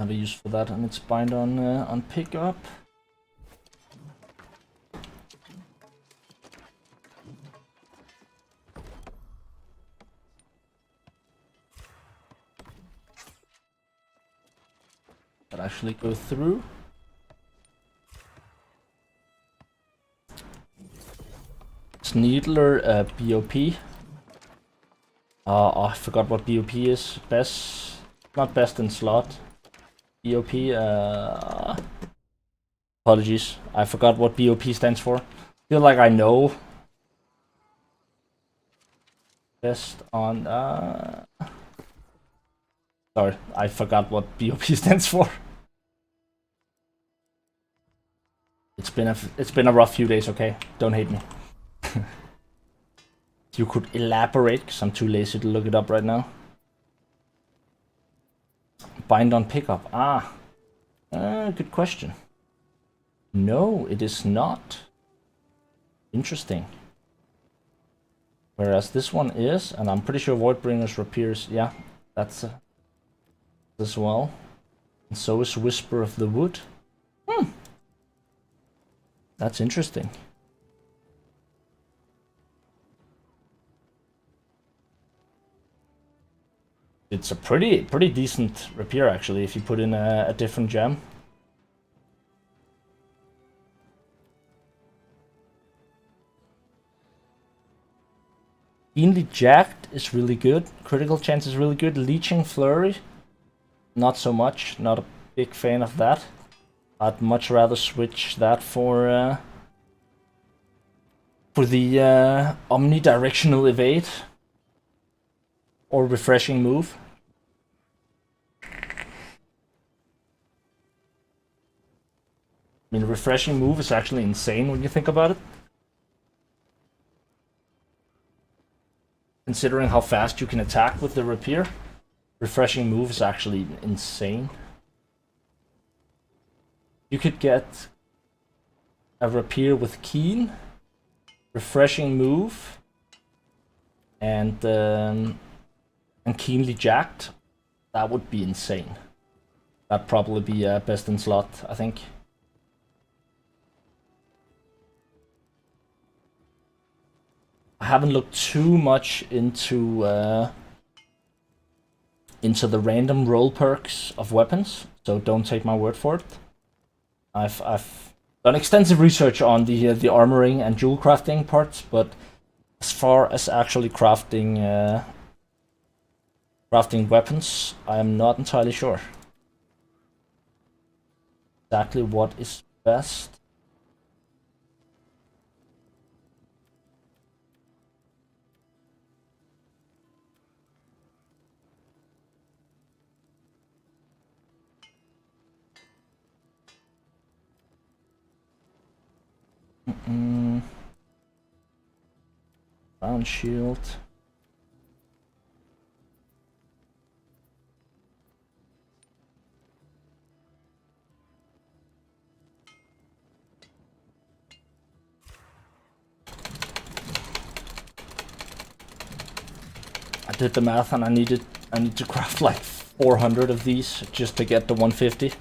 Speaker 1: Have a use for that, and it's bind on pickup. That actually go through. It's Needler BOP. Oh, I forgot what BOP is. Best, not best in slot. BOP. Apologies, I forgot what BOP stands for. Feel like I know. Best on. Sorry, I forgot what BOP stands for. It's been a rough few days. Okay, don't hate me. You could elaborate, because I'm too lazy to look it up right now. Bind on pickup. Good question. No, it is not. Interesting. Whereas this one is, and I'm pretty sure Voidbringer's Rapiers. Yeah, that's as well. And so is Whisper of the Wood. That's interesting. It's a pretty decent rapier actually, if you put in a different gem. Keenly Jacked is really good. Critical chance is really good. Leeching Flurry, not so much. Not a big fan of that. I'd much rather switch that for the omnidirectional evade or refreshing move. I mean, refreshing move is actually insane when you think about it. Considering how fast you can attack with the rapier, refreshing move is actually insane. You could get a rapier with keen, refreshing move, and keenly jacked. That would be insane. That'd probably be best in slot, I think. I haven't looked too much into into the random roll perks of weapons, so don't take my word for it. I've done extensive research on the armoring and jewel crafting parts, but as far as actually crafting weapons, I am not entirely sure exactly what is best. Round shield. I did the math and I need to craft like 400 of these just to get the 150.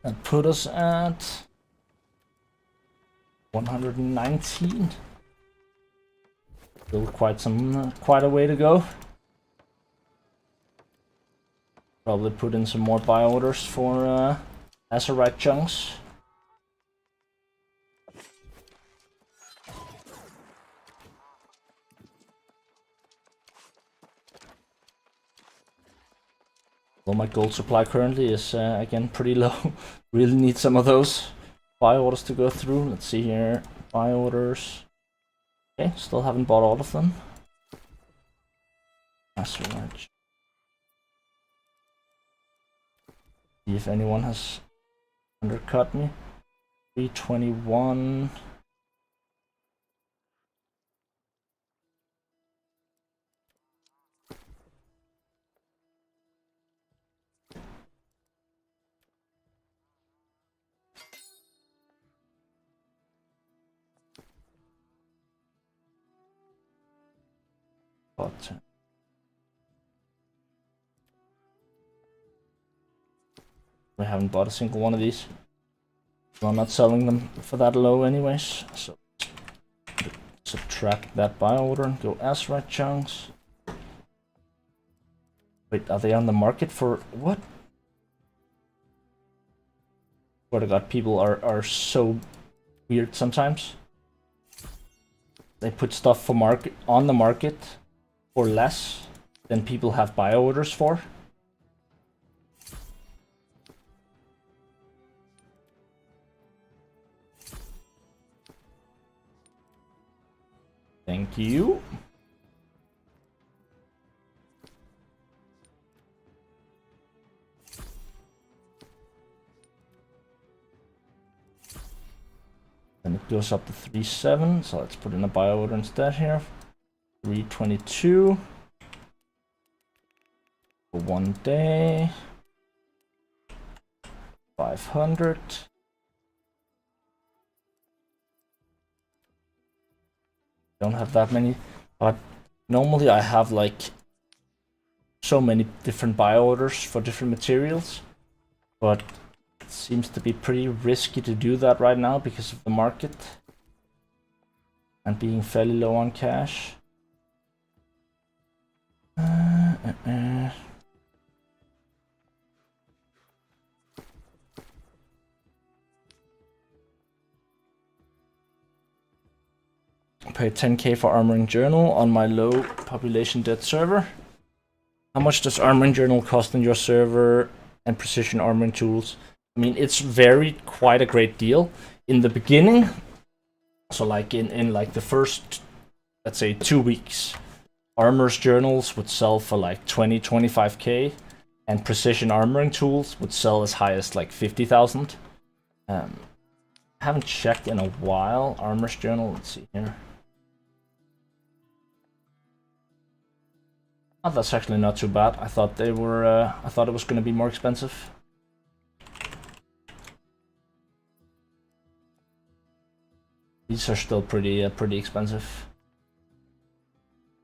Speaker 1: That put us at 119. Still quite a way to go. Probably put in some more buy orders for azurite chunks. Well, my gold supply currently is again pretty low. Really need some of those buy orders to go through. Let's see here. Buy orders. Okay, still haven't bought all of them. Azurite. See if anyone has undercut me. 321. But we haven't bought a single one of these. So I'm not selling them for that low anyways. So subtract that buy order and go azurite chunks. Wait, are they on the market for what? Swear to God, people are so weird sometimes. They put stuff for on the market for less than people have buy orders for. Thank you. And it goes up to 3.7, so let's put in a buy order instead here. 322 for 1 day. 500. Don't have that many, but normally I have like so many different buy orders for different materials, but it seems to be pretty risky to do that right now because of the market and being fairly low on cash. pay 10k for armoring journal on my low population dead server. How much does armoring journal cost on your server and precision armoring tools? I mean, it's varied quite a great deal. In the beginning, so like in like the first, let's say 2 weeks, armor's journals would sell for like 20-25k, and precision armoring tools would sell as high as like 50,000. Haven't checked in a while. Armor's journal, let's see here. Oh, that's actually not too bad. I thought they were. I thought it was going to be more expensive. These are still pretty expensive.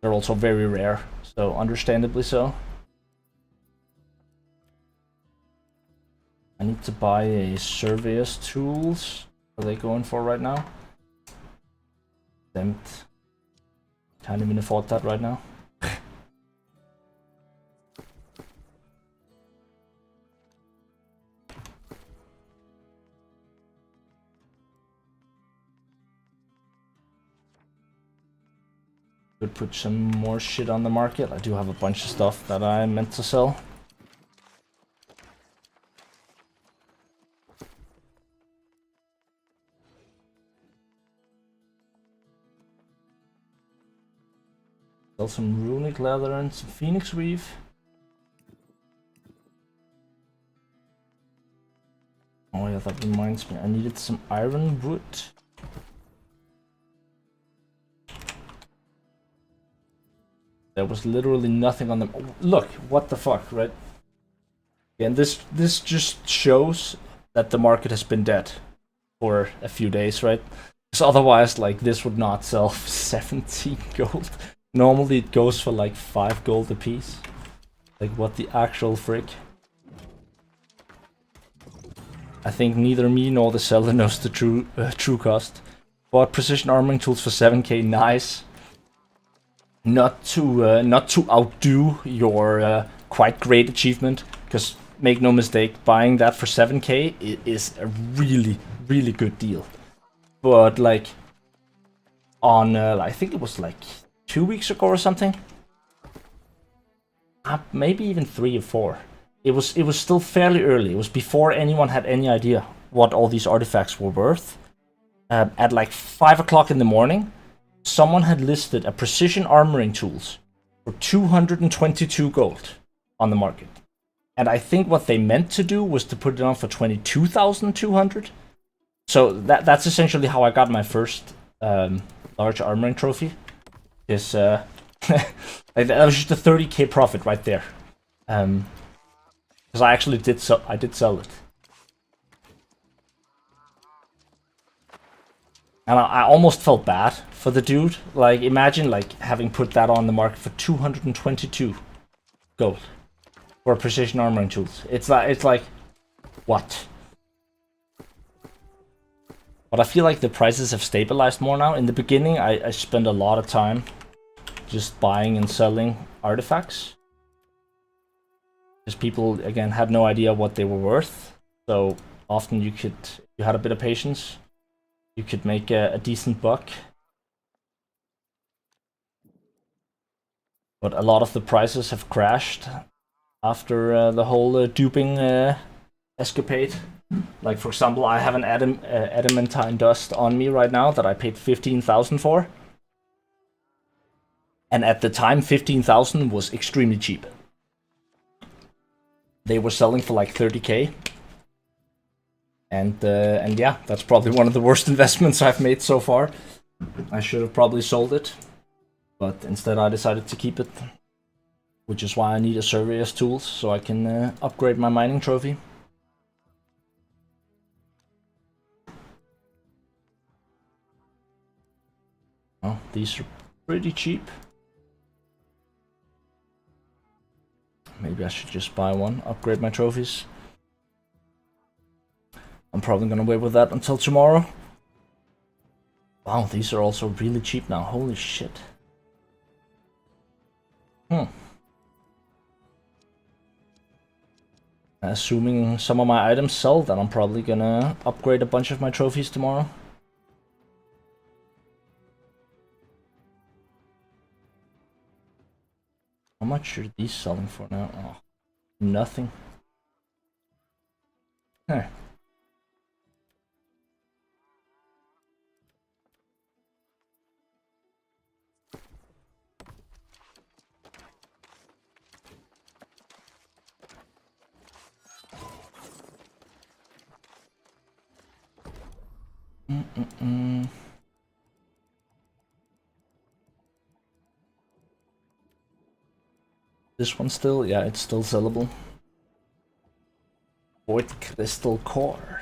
Speaker 1: They're also very rare, so understandably so. I need to buy a surveyor's tools. What are they going for right now? Damn it. Can't even afford that right now. Could put some more shit on the market. I do have a bunch of stuff that I meant to sell. Sell some runic leather and some phoenix weave. Oh yeah, that reminds me. I needed some iron wood. There was literally nothing on them. Oh, look, what the fuck, right? And this just shows that the market has been dead for a few days, right? Because otherwise, like, this would not sell for 17 gold. Normally it goes for like 5 gold a piece. Like, what the actual frick? I think neither me nor the seller knows the true cost. Bought precision armoring tools for 7k, nice. Not to outdo your quite great achievement, because make no mistake, buying that for 7k is a really good deal. But like on I think it was like 2 weeks ago or something, maybe even 3 or 4. It was still fairly early. It was before anyone had any idea what all these artifacts were worth. At like 5 o'clock in the morning, someone had listed a precision armoring tools for 222 gold on the market. And I think what they meant to do was to put it on for 22,200. So that's essentially how I got my first large armoring trophy. Is that was just a 30k profit right there. Because I actually did sell it. And I almost felt bad for the dude. Like, imagine like having put that on the market for 222 gold for precision armoring tools. It's like what? But I feel like the prices have stabilized more now. In the beginning, I spent a lot of time just buying and selling artifacts, because people again had no idea what they were worth. So often you had a bit of patience, you could make a decent buck. But a lot of the prices have crashed after the whole duping escapade. Like, for example, I have an adamantine dust on me right now that I paid 15,000 for. And at the time, 15,000 was extremely cheap. They were selling for like 30k. And yeah, that's probably one of the worst investments I've made so far. I should have probably sold it, but instead I decided to keep it. Which is why I need a surveyor's tools, so I can upgrade my mining trophy. Oh, these are pretty cheap. Maybe I should just buy one, upgrade my trophies. I'm probably gonna wait with that until tomorrow. Wow, these are also really cheap now. Holy shit. Assuming some of my items sell, then I'm probably gonna upgrade a bunch of my trophies tomorrow. much are these selling for now? Oh, nothing. Huh. This one still? Yeah, it's still sellable. Void crystal core.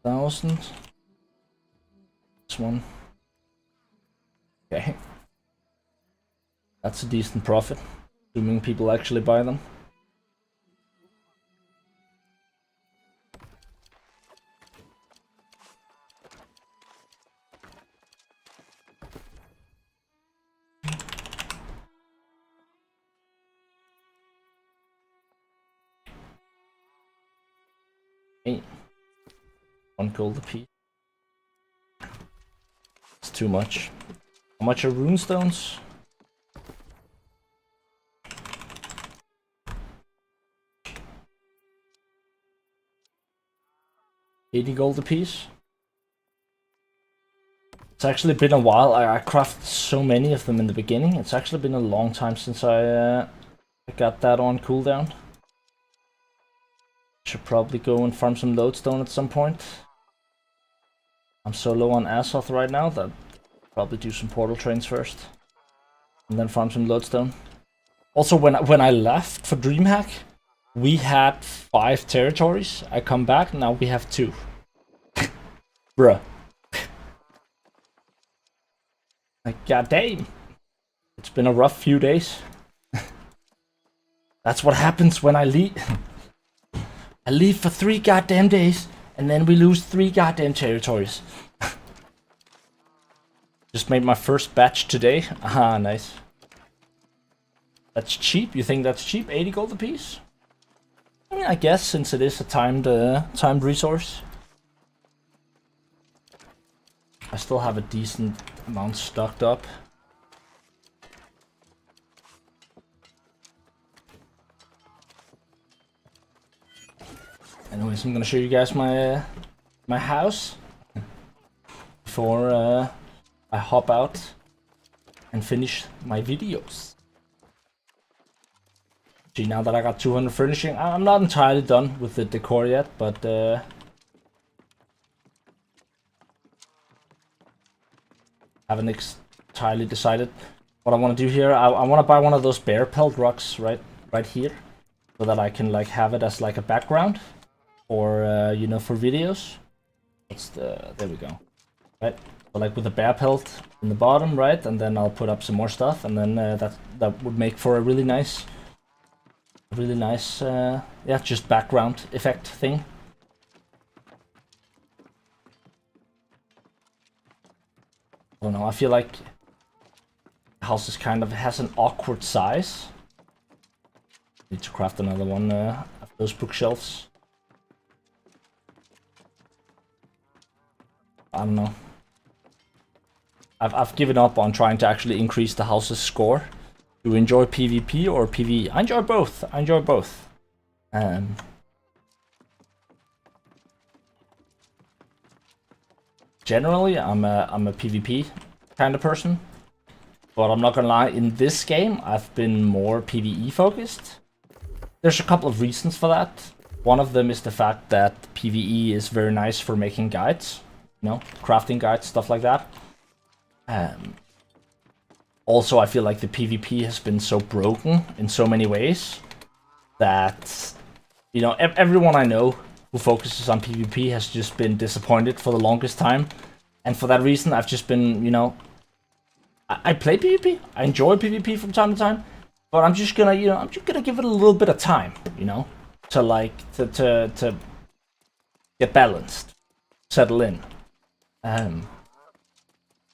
Speaker 1: $1,000. This one. Okay. That's a decent profit, assuming people actually buy them. Hey, 1 gold a piece. It's too much. How much are runestones? 80 gold a piece. It's actually been a while. I crafted so many of them in the beginning. It's actually been a long time since I got that on cooldown. Should probably go and farm some lodestone at some point. I'm so low on Azoth right now that I'll probably do some portal trains first. And then farm some lodestone. Also, when I left for DreamHack, we had 5 territories. I come back, now we have 2. Bruh. Like, goddamn. It's been a rough few days. That's what happens when I leave. I leave for 3 goddamn days, and then we lose 3 goddamn territories. Just made my first batch today. Ah, nice. That's cheap? You think that's cheap? 80 gold a piece? I mean, I guess, since it is a timed resource. I still have a decent amount stocked up. Anyways, I'm gonna show you guys my my house before I hop out and finish my videos. See, now that I got 200 furnishing, I'm not entirely done with the decor yet, but haven't entirely decided what I want to do here. I want to buy one of those bear pelt rocks right here, so that I can like have it as like a background. Or you know, for videos. There we go. Right, so like with the bear pelt in the bottom, right, and then I'll put up some more stuff, and then that would make for a really nice, yeah, just background effect thing. I don't know. I feel like the house is kind of has an awkward size. Need to craft another one of those bookshelves. I don't know. I've given up on trying to actually increase the house's score. Do you enjoy PvP or PvE? I enjoy both. I enjoy both. Generally, I'm a PvP kind of person, but I'm not gonna lie. In this game, I've been more PvE focused. There's a couple of reasons for that. One of them is the fact that PvE is very nice for making guides. You know, crafting guides, stuff like that. Also, I feel like the PvP has been so broken in so many ways that, you know, everyone I know who focuses on PvP has just been disappointed for the longest time. And for that reason, I've just been, you know, I play PvP. I enjoy PvP from time to time, but I'm just gonna, you know, I'm just gonna give it a little bit of time, you know, to like to get balanced, settle in.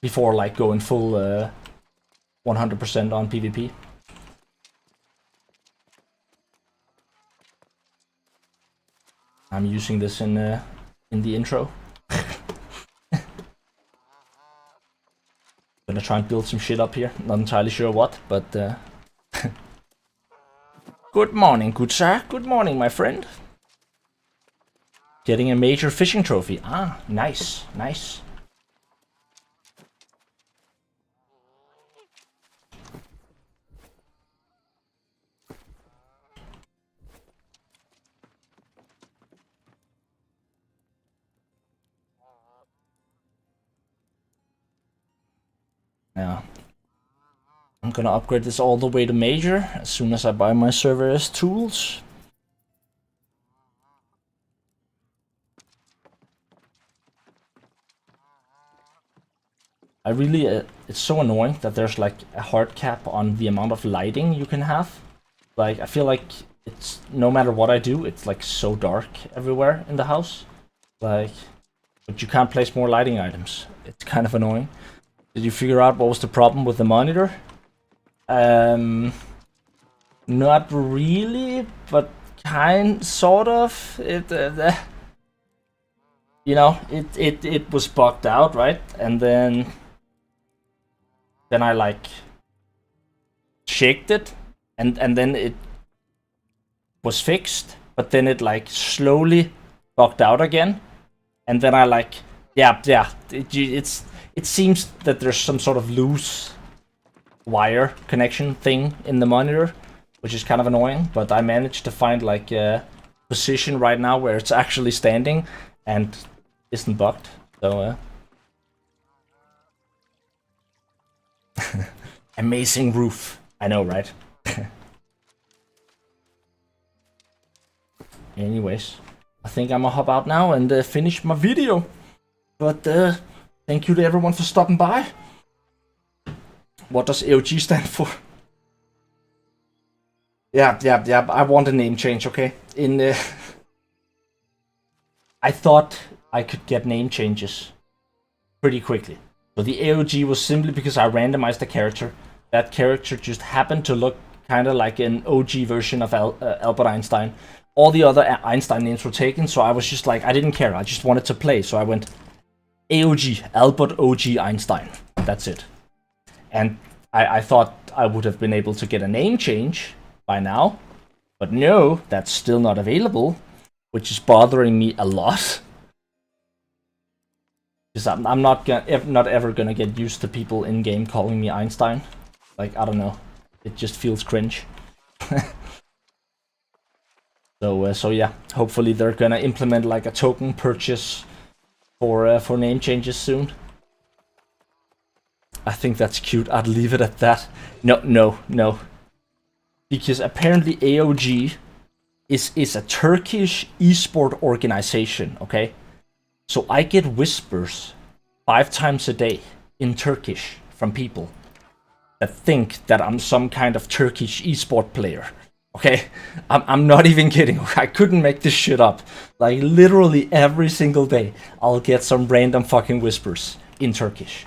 Speaker 1: Before like going full 100% on PvP. I'm using this in the intro. Gonna try and build some shit up here. Not entirely sure what, but good morning, good sir. Good morning, my friend. Getting a major fishing trophy. Ah, nice, nice. Yeah. I'm gonna upgrade this all the way to major as soon as I buy my server's tools. I really, it's so annoying that there's like a hard cap on the amount of lighting you can have. Like, I feel like it's, no matter what I do, it's like so dark everywhere in the house. Like, but you can't place more lighting items. It's kind of annoying. Did you figure out what was the problem with the monitor? Not really, but sort of. You know, it was bugged out, right? And then I like shaked it, and then it was fixed, but then it like slowly bugged out again, and then I like it seems that there's some sort of loose wire connection thing in the monitor, which is kind of annoying, but I managed to find like a position right now where it's actually standing and isn't bugged, so amazing roof, I know, right? Anyways, I think I'm gonna hop out now and finish my video, but thank you to everyone for stopping by. What does AOG stand for? Yeah, I want a name change, okay? I thought I could get name changes pretty quickly. So the AOG was simply because I randomized the character. That character just happened to look kind of like an OG version of Albert Einstein. All the other Einstein names were taken, so I was just like, I didn't care. I just wanted to play, so I went AOG, Albert OG Einstein. That's it. And I thought I would have been able to get a name change by now, but no, that's still not available, which is bothering me a lot. Because I'm not ever gonna get used to people in game calling me Einstein. Like, I don't know, it just feels cringe. So yeah, hopefully they're gonna implement like a token purchase for name changes soon. I think that's cute. I'd leave it at that. No. Because apparently AOG is a Turkish esport organization, okay? So I get whispers 5 times a day in Turkish from people that think that I'm some kind of Turkish esport player, okay? I'm not even kidding. I couldn't make this shit up. Like, literally every single day, I'll get some random fucking whispers in Turkish.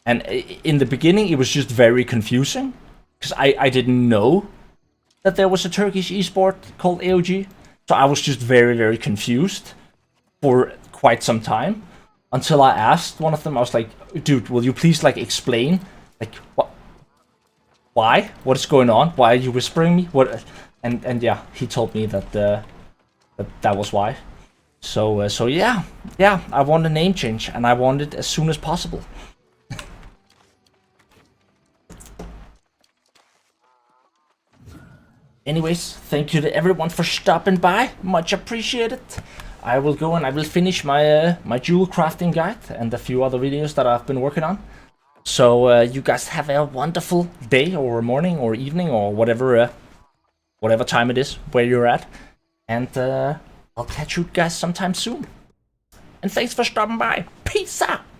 Speaker 1: And in the beginning, it was just very confusing, because I didn't know that there was a Turkish esport called AOG. So I was just very, very confused for quite some time, until I asked one of them. I was like, dude, will you please like explain, like, what, why, what is going on? Why are you whispering me? What? And yeah, he told me that that was why. So yeah, I want a name change, and I want it as soon as possible. Anyways, thank you to everyone for stopping by. Much appreciated. I will go and I will finish my my jewel crafting guide and a few other videos that I've been working on. So you guys have a wonderful day or morning or evening or whatever time it is where you're at. And I'll catch you guys sometime soon. And thanks for stopping by. Peace out.